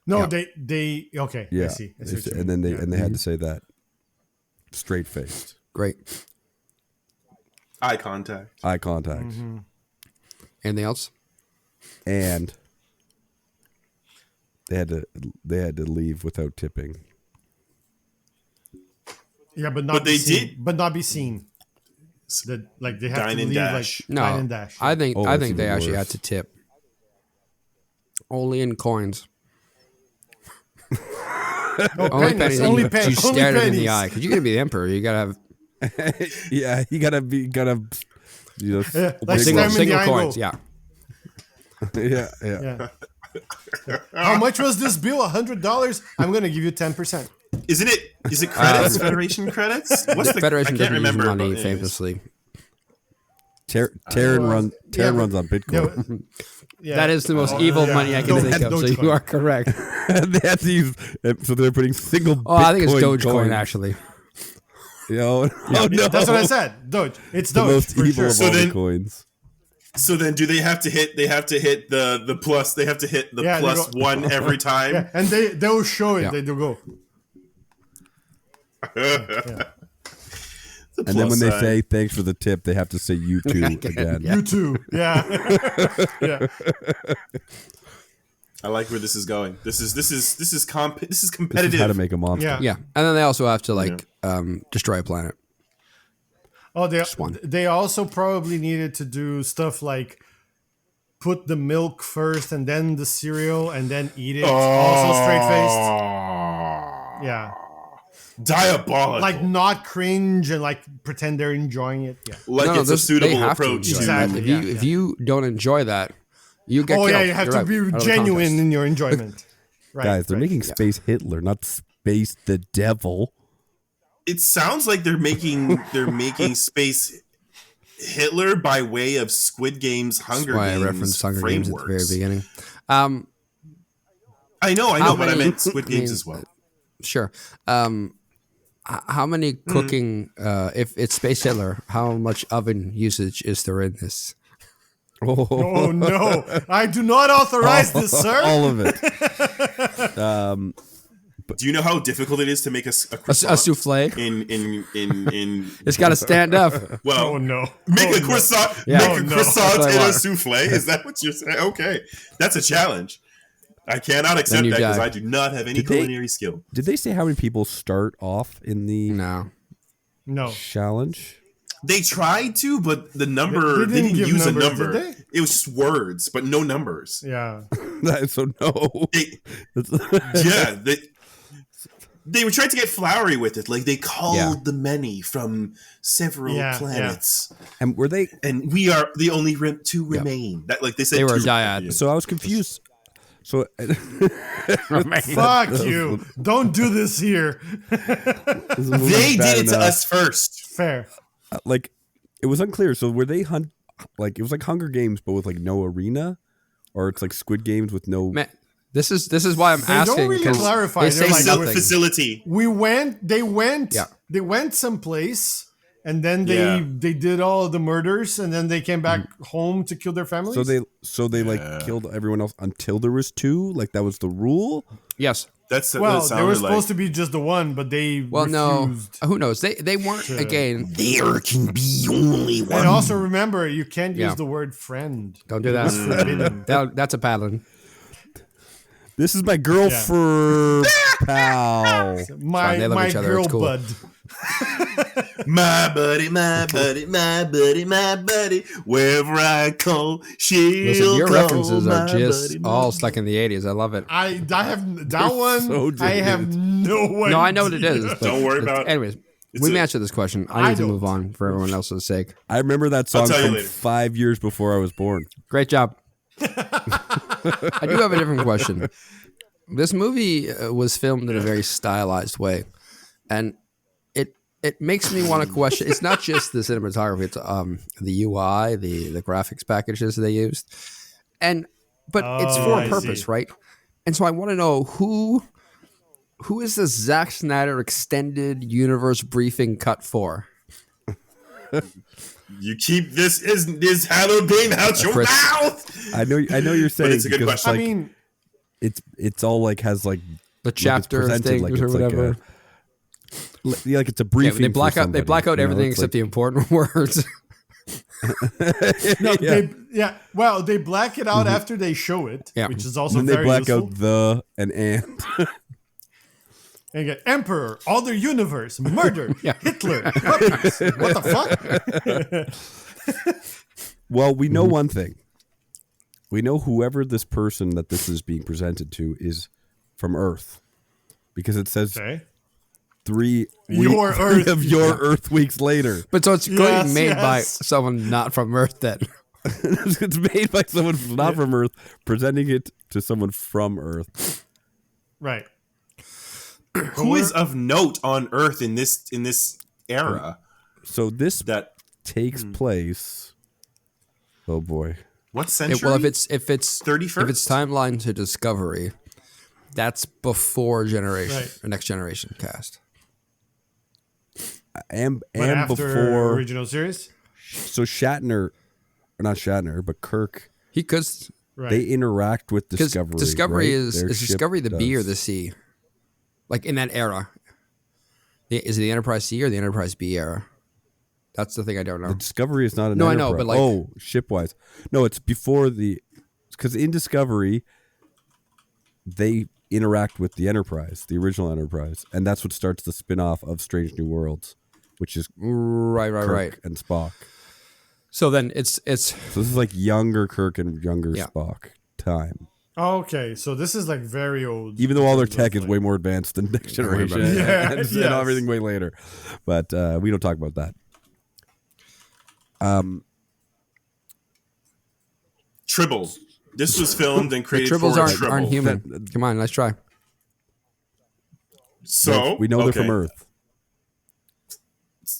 No, Yeah. they okay. Yeah, I see. I see what you and then mean. they had to say that straight faced, Great. Eye contact. eye contact, Anything else? and they had to leave without tipping. Yeah, but not. But be they seen. did- But not be seen. Like they have Dine to and leave. dash. Like No. dine and dash. I think Oh, I that's think they even actually had worse. to tip. Only in coins. No, Only pennies. pennies. Only you, pennies. you stared only it in the pennies. eye because you're gonna be the emperor. You gotta have Yeah, you gotta you know, Yeah, like big Stare one. him in the single eye coins. and Yeah. yeah. Yeah. How much was this bill? $100. I'm gonna give you 10%. Isn't it? Is it credits? Federation credits? What's the Federation I can't doesn't use remember. money but anyways. famously. Terran yeah, runs but- on Bitcoin. Yeah. That is the most evil yeah. money I can Don't- think of. So Dogecoin. you are correct. They have to use, so they're putting single. Oh, I think it's Bitcoin Dogecoin coins, actually. You know? Oh no, That's what I said. Doge. It's the Doge. most for evil sure. of So all the then- coins. So then, do they have to hit? They have to hit the plus. They have to hit the Yeah, they plus go- one every time. Yeah, and they'll show it. Yeah. They do go. The And then plus when they sign. say thanks for the tip, they have to say you too again. You too. Yeah. Yeah. I like where this is going. This is This is competitive. how to make a monster. Yeah. Yeah, and then they also have to destroy a planet. Oh, one. they also probably needed to do stuff like put the milk first and then the cereal and then eat it. Also straight faced. Yeah. Diabolical. Like not cringe and like pretend they're enjoying it. Yeah. Like No, it's a they suitable have to approach. enjoy to- that. Exactly. If you don't enjoy that, you get Oh killed. yeah, you have You're to out- be out of the genuine contest. in your enjoyment. Right. Guys, they're right. making Space Hitler, not Space the Devil. It sounds like they're making space Hitler by way of Squid Game's That's Hunger why I Games referenced Hunger Games at the very frameworks. beginning. I know, How but I many- meant Squid Games mean, as well. Sure. How many cooking? If it's Space Hitler, how much oven usage is there in this? Oh no! I do not authorize this, sir. All of it. Do you know how difficult it is to make a A croissant souffle. in It's got to stand up. well, Oh no! make Oh, a croissant, Yeah. make Oh, a no. croissant That's what I in a want. souffle. Is that what you're saying? Okay, that's a challenge. I cannot accept you that because die. I do not have any Did they- culinary skill. Did they say how many people start off in the No. No. challenge? They tried to, but the number They they didn't didn't give use numbers, a number. did they? It was just words, but no numbers. Yeah. So no. They, yeah, they, they were trying to get flowery with it. Like they called the many from several planets, And were they? and we are the only two remain. That like they said They were a two. dyad. So I was confused. So Fuck you! Don't do this here. They did it to us first. Fair. Like it was unclear. So were they like it was like Hunger Games, but with like no arena, or it's like Squid Games with no. Man, this is why I'm They asking. don't really 'cause clarify. They They're say like, nothing. Facility. They went someplace, and then Yeah. they did all the murders, and then they came back home to kill their families. So they like killed everyone else until there was two. Like that was the rule. Yes. That's well, that they were sounded supposed to be just the one, but they Well, no. refused. Who knows? They weren't again. There can be only one. And also remember, you can't Yeah. use the word friend. Don't do that. Forbidden. That's a pattern. This is my girl for pal. My they love my each other, girl it's cool. bud. My buddy, my buddy, my buddy, my buddy. Wherever I call, she'll Listen, your call references are my just buddy, my all stuck in the 80s. I love it. I have that one. so I have no idea. No, I know what it is. but Don't worry about it. Anyways, It's we've a- answered this question. I I need to don't. move on for everyone else's sake. I remember that song tell you from later. 5 years before I was born. Great job. I do have a different question. This movie was filmed in a very stylized way, and it makes me want to question. It's not just the cinematography; it's the UI, the graphics packages they used, but it's for I a purpose, see. right? And so I want to know who is the Zack Snyder extended universe briefing cut for? You keep this hallowed name out your Chris. mouth. I know you're saying it's a good because, question. like, I mean, it's all like has like The chapter presented things like or it's like whatever. yeah, like it's a Yeah, briefing. they black for out. They somebody, black out you know? everything It's except the like- important words. no, yeah. Well, they black it out after they show it, Yeah. which is also And then they very black useful. out the and. And you get Emperor, other universe, murder, Yeah. Hitler. Puppies. What the fuck? Well, we Mm-hmm. know one thing. We know whoever this person that this is being presented to is from Earth, because it says Okay. three Your Earth. of your Earth weeks later. But so it's clearly Yes, made by yes. someone not from Earth then. It's made by someone not from Earth, presenting it to someone from Earth. Right. Who is of note on Earth in this era? So this That takes place. Oh boy. what century? Well, if it's 31st? if it's timeline to Discovery, that's before Generation, Right. or Next Generation cast. And But after before original series. so Shatner, or not Shatner, but Kirk, He could Right. they interact with because Discovery. Discovery right? is Their is ship Discovery the B or does. the C? Like in that era, is it the Enterprise C or the Enterprise B era? That's the thing I don't know. The Discovery is not an No, I know, Enterprise. but, like- oh, shipwise. No, it's before the because in Discovery they interact with the Enterprise, the original Enterprise, and that's what starts the spin-off of Strange New Worlds, which is Right, Kirk right. and Spock. So then it's So this is like younger Kirk and younger Yeah. Spock time. Okay, so this is like very old. Even though all their in terms of, tech is like- way more advanced than Next Generation Yeah, and yes. everything way later. But we don't talk about that. Tribbles. This was filmed and the created tribbles for a aren't Tribble. human. Come on, let's try. So we know they're okay. from Earth.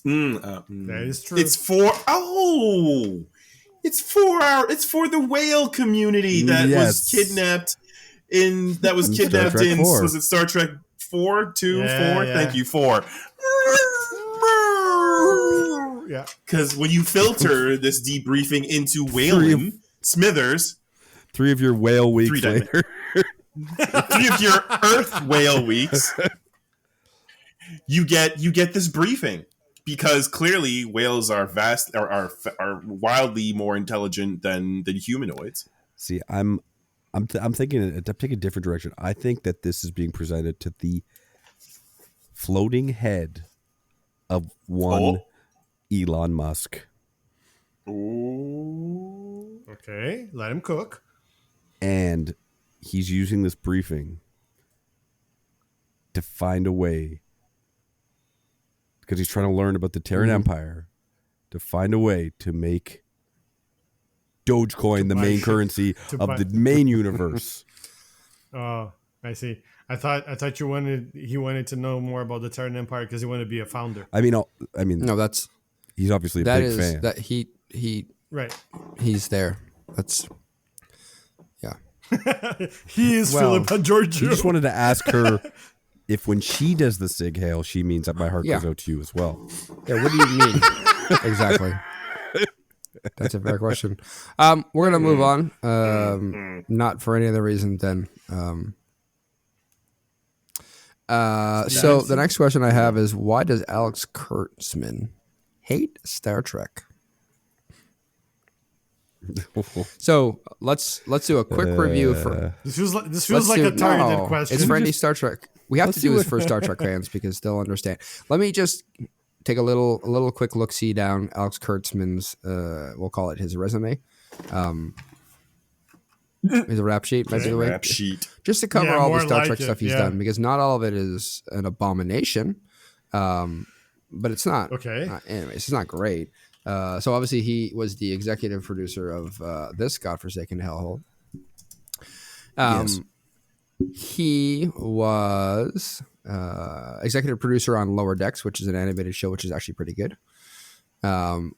That is true. It's for it's for the whale community that Yes. was kidnapped in Star Trek in 4. was it Star Trek 4, 2, Yeah, 4? yeah. Thank you, 4. yeah. Because when you filter this debriefing into whaling, Smithers, 3 of your whale weeks 3 diamond. later. 3 of your Earth whale weeks, you get this briefing because clearly whales are are wildly more intelligent than humanoids. See, I'm taking a different direction. I think that this is being presented to the floating head of one Elon Musk, Ooh. Okay, let him cook. and he's using this briefing to find a way, because he's trying to learn about the Terran Empire, to find a way to make Dogecoin the buy main shit. currency To of buy- the main universe. Oh, I see. I thought he wanted to know more about the Terran Empire because he wanted to be a founder. I mean, No, that's he's obviously a that big is fan. that Right. he's there. That's He is Well, Philippa Georgiou. He just wanted to ask her if when she does the Sig Hail, she means that my heart Yeah. goes out to you as well. yeah. What do you mean exactly? That's a fair question. We're gonna move on. Not for any other reason than. So the next question I have is, why does Alex Kurtzman hate Star Trek? So let's do a quick review for. This feels like let's a do- targeted no, question. It's for any Star Trek. We have to do see this what- for Star Trek fans because they'll understand. Let me just take a little quick look see down Alex Kurtzman's. We'll call it his resume. His rap sheet, by the way, Rap sheet. just to cover Yeah, all the more Star like Trek it, stuff he's yeah. done, because not all of it is an abomination. But it's not. Okay. Anyways, it's not great. So obviously he was the executive producer of this godforsaken hellhole. Yes. He was executive producer on Lower Decks, which is an animated show, which is actually pretty good.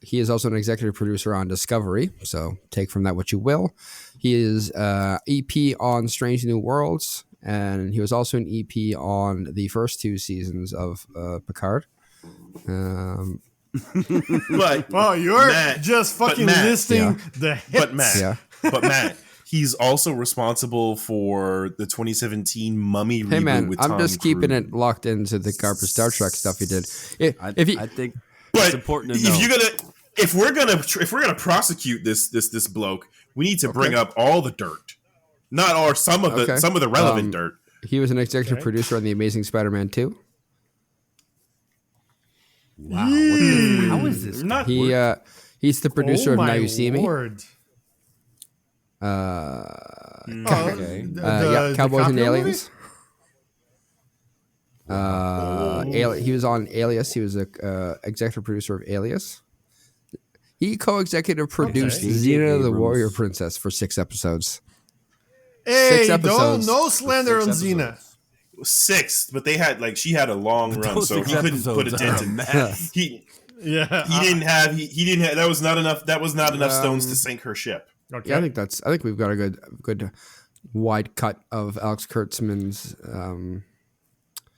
He is also an executive producer on Discovery, so take from that what you will. He is EP on Strange New Worlds, and he was also an EP on the first 2 seasons of Picard. But Wow, you're Matt, just but fucking Matt, listing yeah. the hits. but Matt, Yeah. but Matt, he's also responsible for the 2017 Mummy Hey reboot man, with I'm Tom just keeping Cruise. it locked into the garbage Star Trek stuff he did. If he, I think But it's important to if know. you're gonna, if we're gonna prosecute this bloke, we need to bring up all the dirt, not or some of Okay. the relevant dirt. he was an executive Okay. producer on The Amazing Spider-Man 2. Wow, what the, how is this? Not He's the producer oh of my Now You See Me. Lord. Okay. Yeah, Cowboys and DiCaprio Aliens. He was on Alias. He was a executive producer of Alias. He co-executive produced Okay. Xena the Abrams. Warrior Princess for 6 episodes. Hey, 6 episodes. no slander on 6 Xena. episodes. sixth, but they had she had a long run, Those so 6 he couldn't put a episodes dent are in. mess. He Yeah. didn't have that was not enough. That was not enough stones to sink her ship. Okay. Yeah, I think we've got a good wide cut of Alex Kurtzman's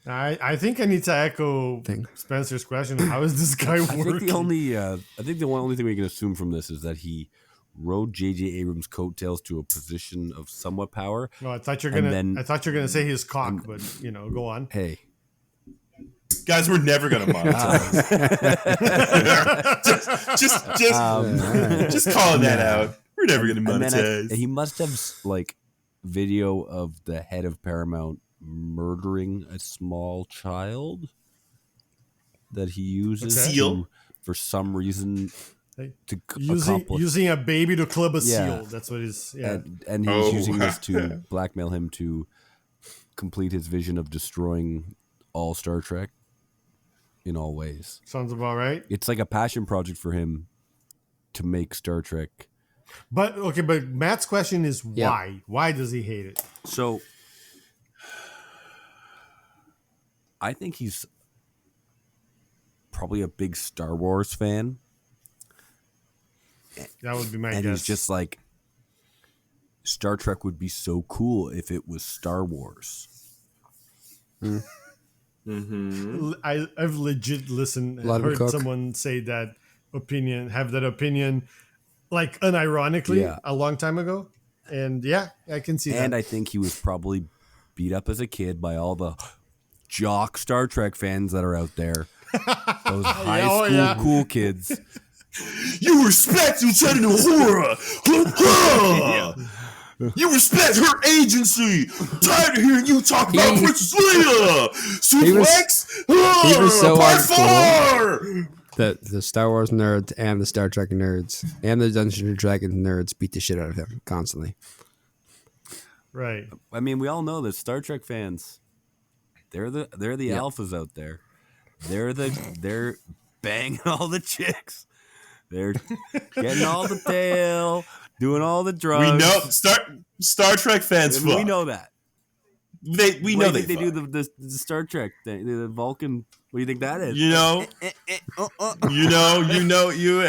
I think I need to echo Thing. Spencer's question. How is this guy I think working? the only thing we can assume from this is that he rode J.J. Abrams' coattails to a position of somewhat power. No, I thought you're And gonna. then- gonna say his cock, but go on. Hey, Guys, we're never gonna monetize. just calling that out. We're never gonna and then monetize. he must have video of the head of Paramount murdering a small child that he uses Okay. Seal. for some reason Hey, to Using accomplish. a baby to club a Yeah. seal. That's what he's. Yeah. And he's Oh. using this to blackmail him to complete his vision of destroying all Star Trek in all ways. Sounds about right. It's like a passion project for him to make Star Trek. But Matt's question is Yeah. why? Why does he hate it? So I think he's probably a big Star Wars fan. That would be my And guess. he's just like, Star Trek would be so cool if it was Star Wars. I've legit listened, Let him heard cook. someone say that opinion, like unironically, Yeah. a long time ago, and yeah, I can see And that. I think he was probably beat up as a kid by all the jock Star Trek fans that are out there. Those high oh, school yeah. cool kids. You respect Lieutenant Uhura. You respect her agency. Tired of hearing you talk about He- Princess Leia. He was- Suplex. he was so Par uncool. four. the Star Wars nerds and the Star Trek nerds and the Dungeons and Dragons nerds beat the shit out of him constantly. Right. I mean, we all know that Star Trek fans They're the alphas out there. They're banging all the chicks. They're getting all the tail, doing all the drugs. We know Star Trek fans. And we fuck. know that. We know they do fuck. the Star Trek thing, the Vulcan. What do you think that is? You know,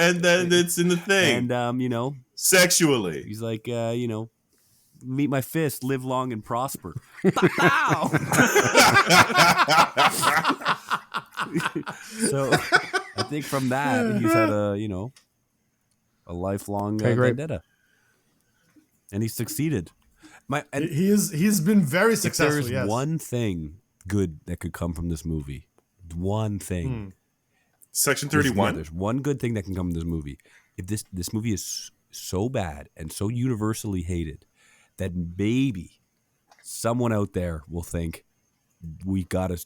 and then it's in the thing. And Sexually. he's like, meet my fist, live long and prosper. Pow! So I think from that he's had a lifelong vendetta, and he succeeded. He's been very If successful. there's Yes. one thing good that could come from this movie, one thing. Section There's 31. There's one good thing that can come from this movie. If this movie is so bad and so universally hated that maybe someone out there will think we got to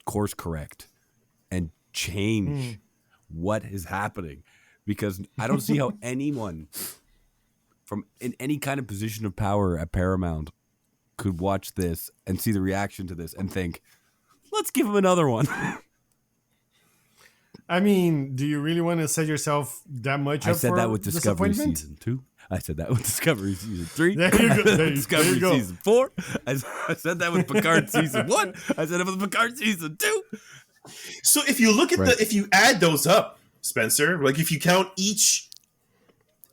course correct and change what is happening, because I don't see how anyone from in any kind of position of power at Paramount could watch this and see the reaction to this and think, let's give him another one. I mean, do you really want to set yourself that much I up said for that with Discovery disappointment? Season 2. I said that with Discovery Season 3. There you go. There you Discovery go. Season 4. I said that with Picard Season 1. I said it with Picard Season 2. So if you look at if you add those up, Spencer, like if you count each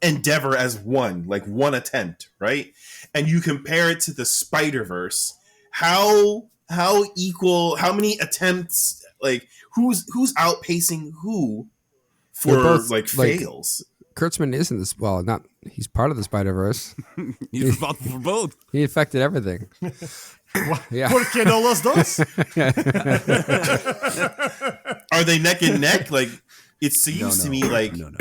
endeavor as one attempt, right? And you compare it to the Spider-Verse, how equal, how many attempts, like who's outpacing who for They're both, fails? Kurtzman isn't this. Well, not. He's part of the Spider-Verse. He's responsible for both. He affected everything. Yeah. ¿Por qué no los dos? Are they neck and neck? Like it seems to me like No.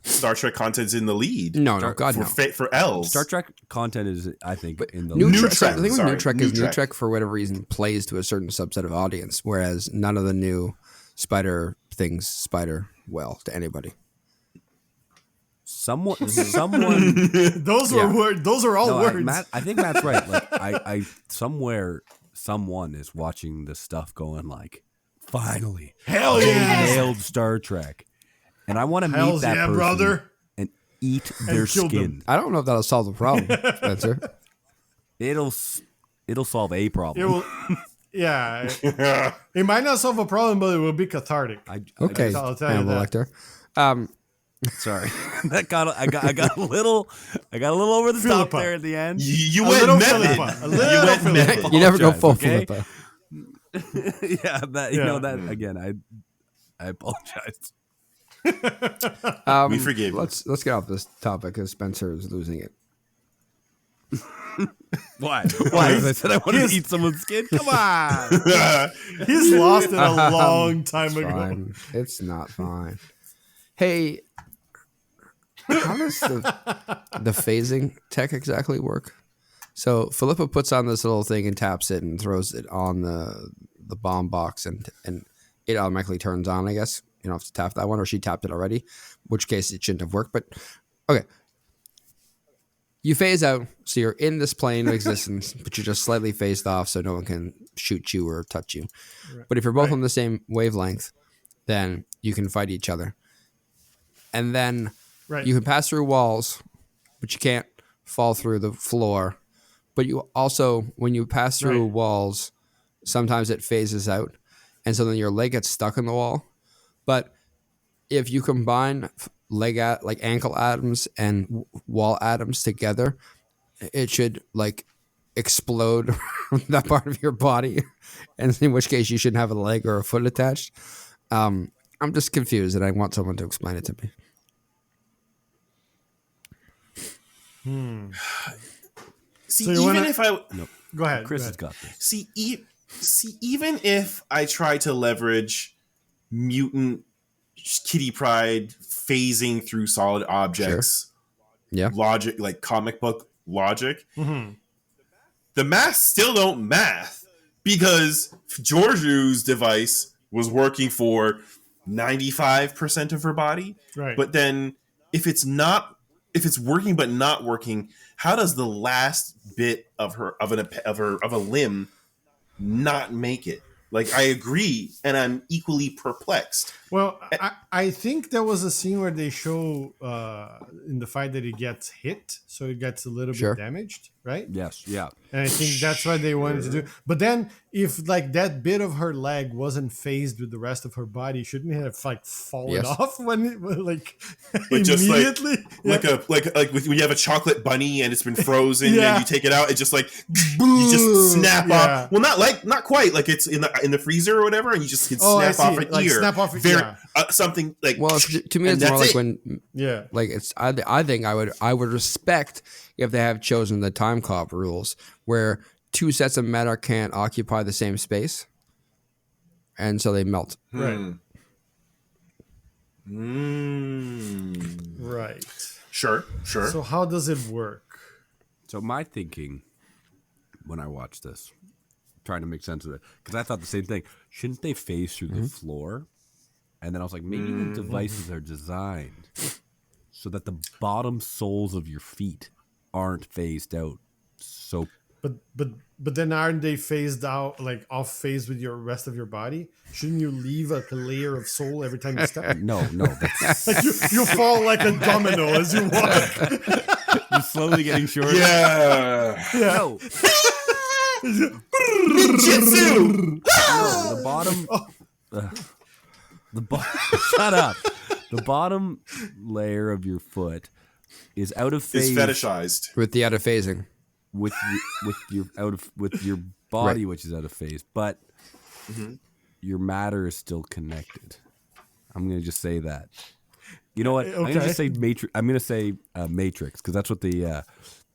Star Trek content's in the lead. No, God, no. For L's. Star Trek content is, I think, in the New New Trek. Trek, I think sorry, New Trek New is New Trek. Trek for whatever reason plays to a certain subset of audience, whereas none of the new Spider things spider well to anybody. someone. Those were Yeah. words. Those are all No, words. I think Matt's right. Like, I somewhere someone is watching this stuff, going like, finally, Hell they yes. nailed Star Trek, and I want to meet Hells that yeah, person brother. and eat their kill them. skin. I don't know if that'll solve the problem, Spencer. It'll solve a problem. It will. Yeah, it might not solve a problem, but it will be cathartic. Okay, I'll tell you Hannibal that. Lecter. Sorry, I got a little over the top Philippa. there at the end. You A went little method. Philippa. A You little went Philippa. method. You never go apologize, full okay? Philippa. Yeah, that you Yeah. know that again. I apologize. We forgive you. Let's get off this topic because Spencer is losing it. Why? Because I said I wanted to eat someone's skin. Come on. He's lost it a long time It's ago. fine. It's not fine. Hey, how does the phasing tech exactly work? So Philippa puts on this little thing and taps it and throws it on the bomb box and it automatically turns on, I guess. You don't have to tap that one, or she tapped it already, in which case it shouldn't have worked. But okay. You phase out, so you're in this plane of existence, but you're just slightly phased off so no one can shoot you or touch you. But if you're both on the same wavelength, then you can fight each other. And then Right. you can pass through walls, but you can't fall through the floor. But you also, when you pass through Right. walls, sometimes it phases out. And so then your leg gets stuck in the wall. But if you combine like ankle atoms and wall atoms together, it should like explode that part of your body. And in which case you shouldn't have a leg or a foot attached. I'm just confused and I want someone to explain it to me. See, So you even wanna- if I Go ahead. Chris go has ahead. got this. see, even if I try to leverage mutant Kitty Pryde phasing through solid objects, Yeah. logic, like comic book logic, Mhm. the math still don't math because Georgiou's device was working for 95% of her body. Right. But then if it's working but not working, how does the last bit of a limb not make it? Like, I agree, and I'm equally perplexed. Well, I think there was a scene where they show in the fight that he gets hit, so he gets a little Sure. bit damaged, right? Yes, yeah. And I think that's what they wanted to do. But then, if like that bit of her leg wasn't phased with the rest of her body, shouldn't it have like fallen Yes. off when it like But just like- immediately? Like when you have a chocolate bunny and it's been frozen Yeah. and you take it out, it just like you just snap Yeah. off. Well, not quite. Like it's in the freezer or whatever, and you just can Oh, I snap off see. an Like, ear. snap off an- Very, yeah. something like. Well, to me, and it's more that's like it. when Yeah. like it's I think I would respect if they have chosen the time cop rules where two sets of matter can't occupy the same space, and so they melt. Right. Mm. Right. Sure. So how does it work? So my thinking when I watched this, trying to make sense of it, because I thought the same thing. Shouldn't they phase through the floor? And then I was like, maybe the devices are designed so that the bottom soles of your feet aren't phased out. So But then aren't they phased out, like off phase with your rest of your body? Shouldn't you leave a layer of soul every time you step? no, that's Like you fall like a domino as you walk. you're slowly getting shorter. Yeah. No, Ninjutsu. no, the bottom. Shut up. The bottom layer of your foot is out of It's phase fetishized. With the out of phasing. with your body, Right. which is out of phase, but your matter is still connected. I'm gonna just say that. You know what? I'm gonna Okay. just say Matrix. I'm gonna say Matrix because that's what they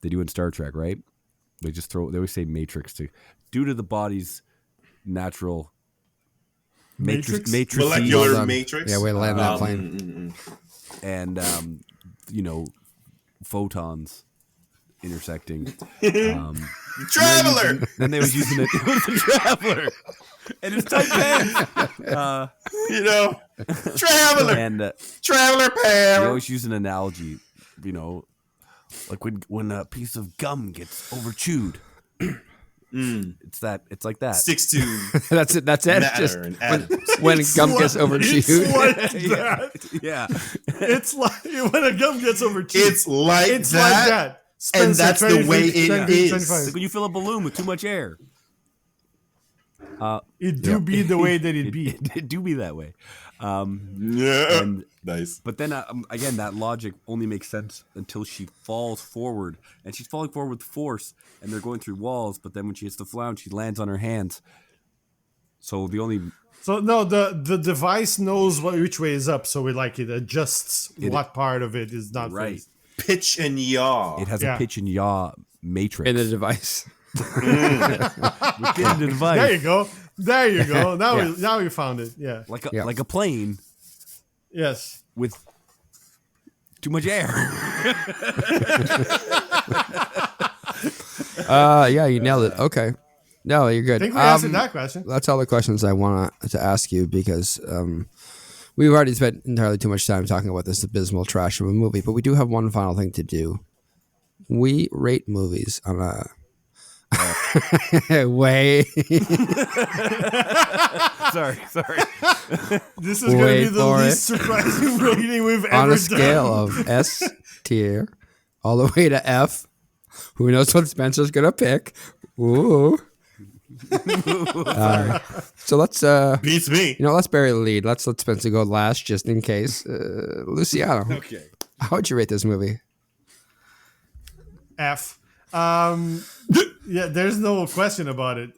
do in Star Trek, right? They always say Matrix due to the body's natural Matrix? Molecular Well done. matrix. Yeah, way to land that plane. and photons intersecting. Traveler. Then they was using it. It was a traveler, and it's tight pants. Traveler. And Traveler I power. always use an analogy, like when a piece of gum gets overchewed. It's like that. Sticks to That's it. That's it. matter Just and atoms. when gum gets It's overchewed. like that. Yeah. It's like when a gum gets overchewed. It's like It's that. like that. And that's the way it 20, is. 25. Like when you fill a balloon with too much air. It do be the way that it be. It do be that way. Yeah. And Nice. But then again, that logic only makes sense until she falls forward, and she's falling forward with force, and they're going through walls. But then when she hits the floor, she lands on her hands. So the only So no, the device knows which way is up, so it adjusts what part of it is not right, phased. Pitch and yaw. it has Yeah. a pitch and yaw matrix In the device. within the device, There you go. There you go. Now we found it. Yeah. like a plane Yes. with too much air. Yeah, you nailed it. Okay. No, you're good. I think we answered that question. That's all the questions I want to ask you because we've already spent entirely too much time talking about this abysmal trash of a movie, but we do have one final thing to do. We rate movies on a way. sorry. This is going to Wait be the for least surprising rating we've ever on a done. scale of S tier all the way to F. Who knows what Spencer's gonna pick? Ooh. So let's Beats me. let's bury the lead. Let's let Spencer go last just in case. Luciano, Okay. how would you rate this movie? F. Yeah, there's no question about it.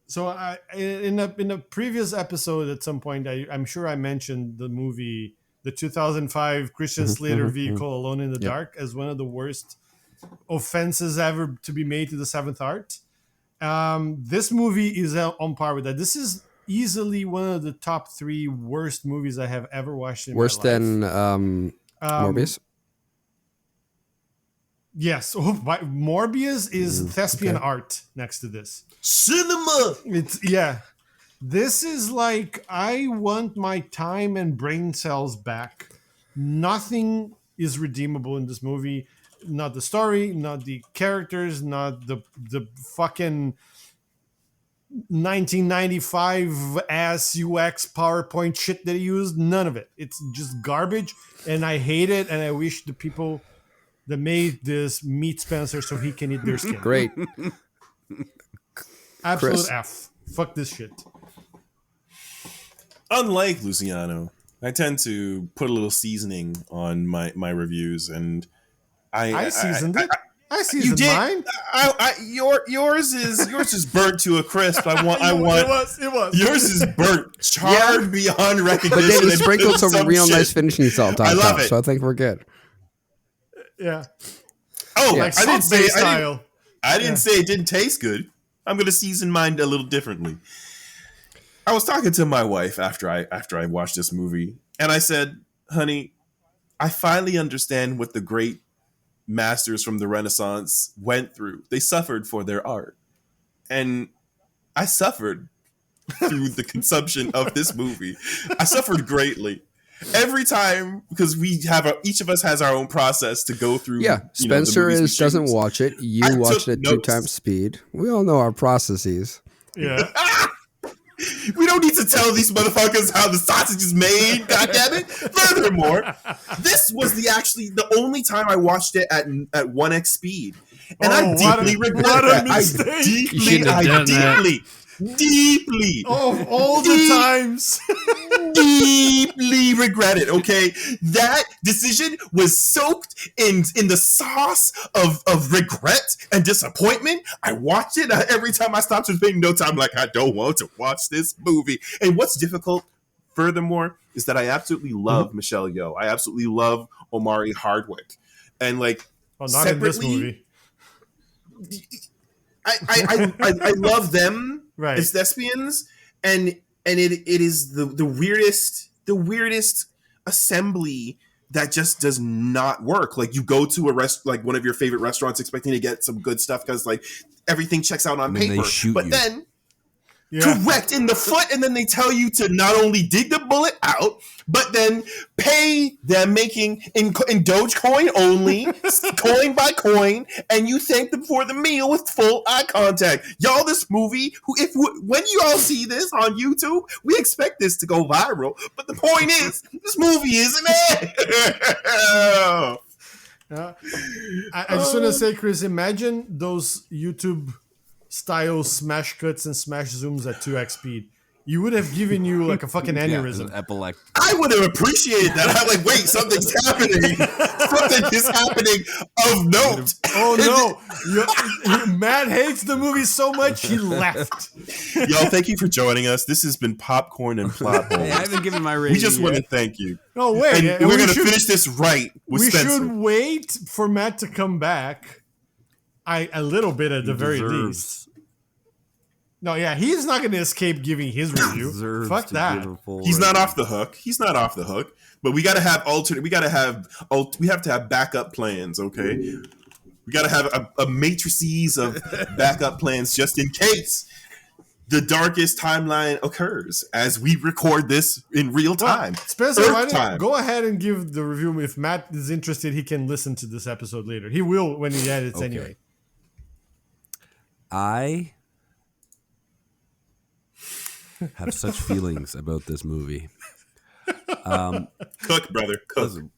So in a previous episode at some point, I'm sure I mentioned the movie, the 2005 Christian Slater vehicle Alone in the Dark, as one of the worst offenses ever to be made to the seventh art. This movie is on par with that. This is easily one of the top 3 worst movies I have ever watched in Worse my life. than Morbius? Yes. Oh, Morbius is thespian art next to this. Cinema. This is like, I want my time and brain cells back. Nothing is redeemable in this movie. Not the story, not the characters, not the fucking 1995 ass UX PowerPoint shit that he used. None of it. It's just garbage, and I hate it. And I wish the people that made this meet Spencer so he can eat their skin. Great. Absolute Chris. F. Fuck this shit. Unlike Luciano, I tend to put a little seasoning on my reviews, and I seasoned it. I You seasoned did. mine. Yours is burnt to a crisp. I want. It was. Yours is burnt, charred beyond recognition. But then he and sprinkled some real shit. nice finishing salt on I love top, it. so I think we're good. Yeah. Oh, Yeah. Like I didn't Salt Bae say. style. I didn't say it didn't taste good. I'm gonna season mine a little differently. I was talking to my wife after I watched this movie, and I said, "Honey, I finally understand what the great masters from the Renaissance went through. They suffered for their art, and I suffered through the consumption of this movie. I suffered greatly." Every time, because each of us has our own process to go through. Yeah, you know, the Spencer movies we doesn't choose. watch it. I You watch took it at notes. 2 times speed. We all know our processes. Yeah. We don't need to tell these motherfuckers how the sausage is made. God damn it! Furthermore, this was the only time I watched it at 1x speed, and I deeply regret what a that. mistake. You shouldn't have done that. Deeply, Oh, all the times. deeply regret it. Okay, that decision was soaked in the sauce of regret and disappointment. I watched it every time I stopped to take notes. I'm like, I don't want to watch this movie. And what's difficult, furthermore, is that I absolutely love Michelle Yeoh. I absolutely love Omari Hardwick, and like Oh, not in this separately, movie. I love them Right. as thespians, and it is the weirdest assembly that just does not work. Like, you go to like one of your favorite restaurants expecting to get some good stuff because like everything checks out on And then they paper, shoot but you. then Yeah. correct in the foot, and then they tell you to not only dig the bullet out, but then pay them making in Dogecoin only, coin by coin, and you thank them for the meal with full eye contact. Y'all, this movie, when you all see this on YouTube, we expect this to go viral. But the point is, this movie isn't it. Yeah. I just want to say, Chris, imagine those YouTube style smash cuts and smash zooms at 2x speed. You would have given you like a fucking aneurysm. Epileptic. I would have appreciated that. I'm like, wait, something's happening. Something is happening of note. Oh no! Matt hates the movie so much he left. Y'all, thank you for joining us. This has been Popcorn and Plot Hey, I Holes. haven't given my rating We just want to yet. thank you. No wait, And we're we going to should- finish this right with We Spencer. should wait for Matt to come back. A little bit at the very least. No, yeah, he's not going to escape giving his review. Deserves Fuck to that. give a full He's not rating. off the hook. He's not off the hook. But we got to have we have to have backup plans, okay? We got to have a matrices of backup plans just in case the darkest timeline occurs as we record this in real time. Spencer, Earth why don't time. go ahead and give the review. If Matt is interested, he can listen to this episode later. He will when he edits Okay. anyway. I have such feelings about this movie. Cook, brother. Cook. Listen,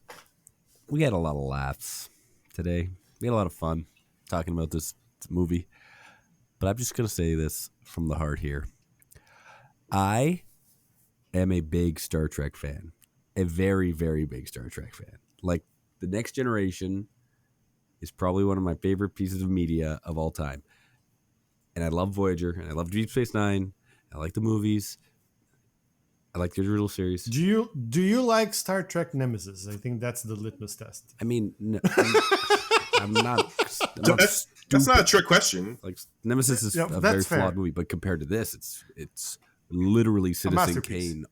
we had a lot of laughs today. We had a lot of fun talking about this movie. But I'm just going to say this from the heart here. I am a big Star Trek fan. A very, very big Star Trek fan. Like, The Next Generation is probably one of my favorite pieces of media of all time. And I love Voyager, and I love Deep Space Nine. I like the movies. I like the original series. Do you like Star Trek Nemesis? I think that's the litmus test. I mean, I'm not. That's not a trick question. Like, Nemesis is Yeah, a that's very fair. flawed movie, but compared to this, it's literally Citizen masterpiece. Kane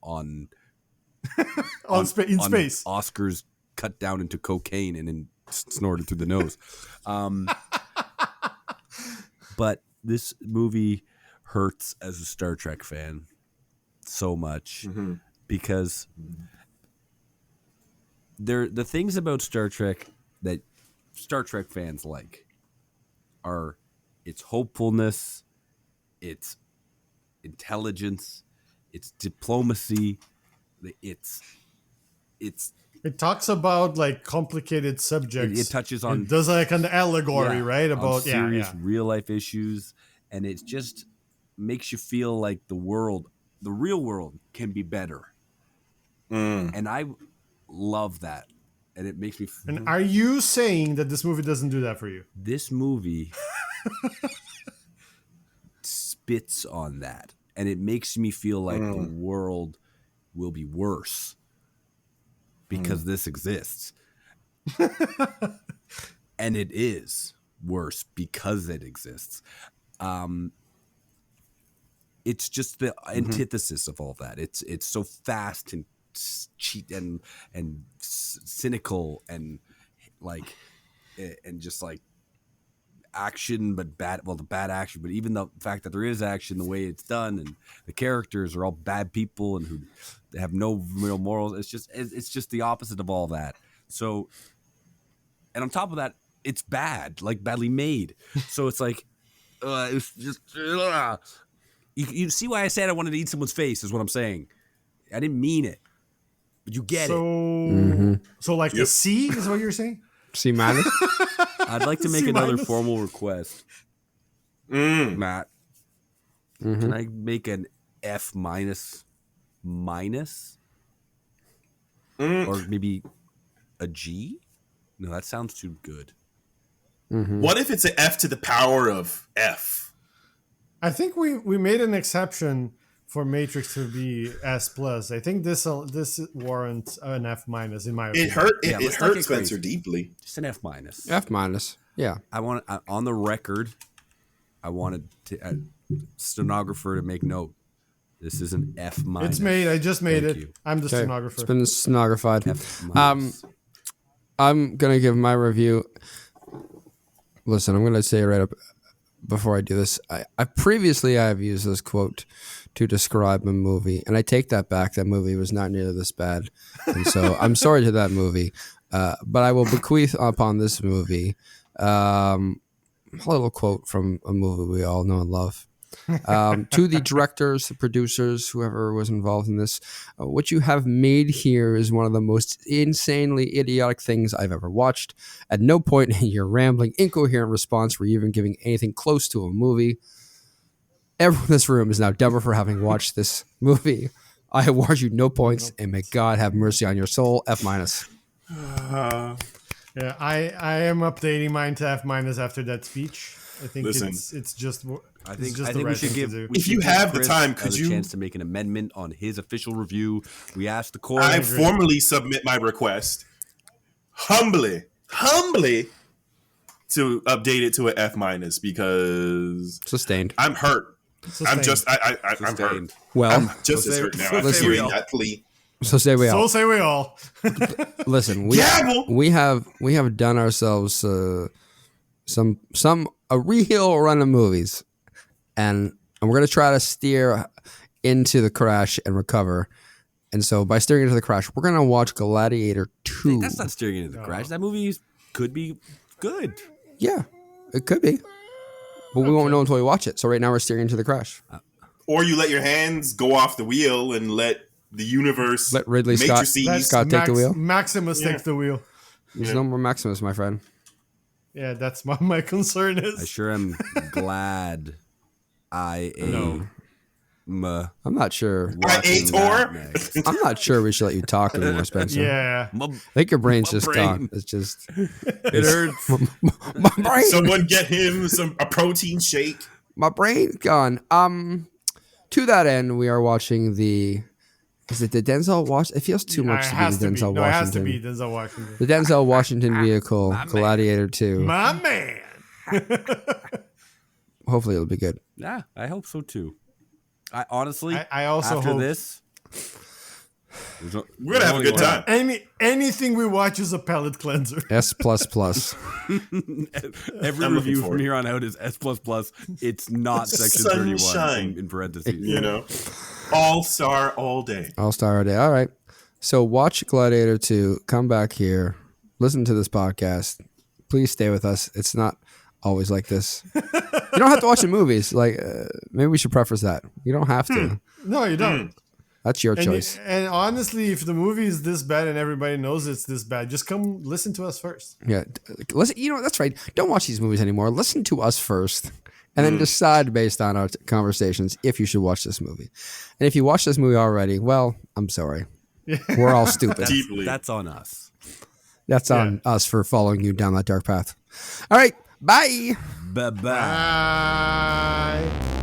in Space. Oscars cut down into cocaine and then snorted through the nose. But this movie hurts as a Star Trek fan so much because the things about Star Trek that Star Trek fans like are its hopefulness, its intelligence, it's diplomacy, it's It talks about like complicated subjects. it touches on It does like an allegory, right? on About serious real life issues, and it just makes you feel like the real world can be better. And I love that, and it makes me. And are you saying that this movie doesn't do that for you? This movie spits on that, and it makes me feel like the world will be worse because this exists. And it is worse because it exists. It's just the antithesis of all that. It's so fast and cheat and cynical and like and just like action, but bad. Well, the bad action, but even the fact that there is action, the way it's done, and the characters are all bad people and who have no real morals. It's just the opposite of all that. So, and on top of that, it's bad, like badly made. So it's like, it's just. You see why I said I wanted to eat someone's face? Is what I'm saying. I didn't mean it, but you get it. So like a C is what you're saying? C minus. I'd like to make C another minus? formal request, Matt. Can I make an F minus, or maybe a G? No, that sounds too good. What if it's an F to the power of F? I think we made an exception for Matrix to be S plus. I think this warrants an F minus in my opinion. It hurt. Yeah, It let's not hurt get Spencer crazy. deeply. Just an F minus. F minus. Yeah. I want on the record. I wanted stenographer to make note. This is an F minus. It's made. I just made Thank it. you. I'm the Okay. stenographer. It's been stenographed. F minus. I'm gonna give my review. Listen, I'm gonna say right up before I do this. I previously have used this quote to describe a movie, and I take that back. That movie was not nearly this bad, and so I'm sorry to that movie. But I will bequeath upon this movie a little quote from a movie we all know and love. To the directors, the producers, whoever was involved in this, what you have made here is one of the most insanely idiotic things I've ever watched. At no point in your rambling, incoherent response were you even giving anything close to a movie. Everyone in this room is now dumber for having watched this movie. I award you no points, and may God have mercy on your soul. F minus. Yeah, I am updating mine to F minus after that speech. I think Listen. it's just. I it's think just the we right should thing give. to do. We If should you give have the Chris time, could a you- chance to make an amendment on his official review? We asked the court. I formally submit my request, humbly, to update it to an F minus because Sustained. I'm hurt. I'm Sustained. just I'm hurt. Sustained. Well, I'm just So as say- hurt now so after say hearing we all. that plea. so say we So all. say we all. Listen, Gavel! we have done ourselves a real run of movies, and we're gonna try to steer into the crash and recover. And so, by steering into the crash, we're gonna watch Gladiator 2. That's not steering into the crash. That movie could be good. Yeah, it could be, but we won't know until we watch it. So right now, we're steering into the crash. Or you let your hands go off the wheel and let the universe Let Ridley Scott- matrices. Scott take the wheel? Maximus takes the wheel. There's no more Maximus, my friend. Yeah, that's my concern I is. sure am glad I am I'm not sure. watching ate that Tor? next. I'm not sure we should let you talk anymore, Spencer. Yeah. I think your brain's My just brain. gone. It's just It hurts. my brain. Someone get him a protein shake. My brain's gone. To that end, we are watching the. Is it the Denzel Washington? It feels too much It to has be the to be. Denzel No, it has to Washington. be Denzel Washington. The Denzel Washington vehicle, Gladiator 2. My man. Hopefully, it'll be good. Yeah, I hope so too. I honestly, I also after hope- this, We're gonna have a good time. Anything we watch is a palate cleanser. S plus. Every I'm looking review forward. from here on out is S++. It's not section Sunshine. 31 in parentheses. You know, all star all day. All Star Day. All right. So watch Gladiator 2. Come back here. Listen to this podcast. Please stay with us. It's not always like this. You don't have to watch the movies. Like maybe we should preface that. You don't have to. No, you don't. That's your And, choice. and honestly, if the movie is this bad and everybody knows it's this bad, just come listen to us first. Yeah, listen. You know that's right. Don't watch these movies anymore. Listen to us first, and then decide based on our conversations if you should watch this movie. And if you watched this movie already, well, I'm sorry. We're all stupid. Deeply. That's on us. That's on us for following you down that dark path. All right, bye. Bye bye. Bye.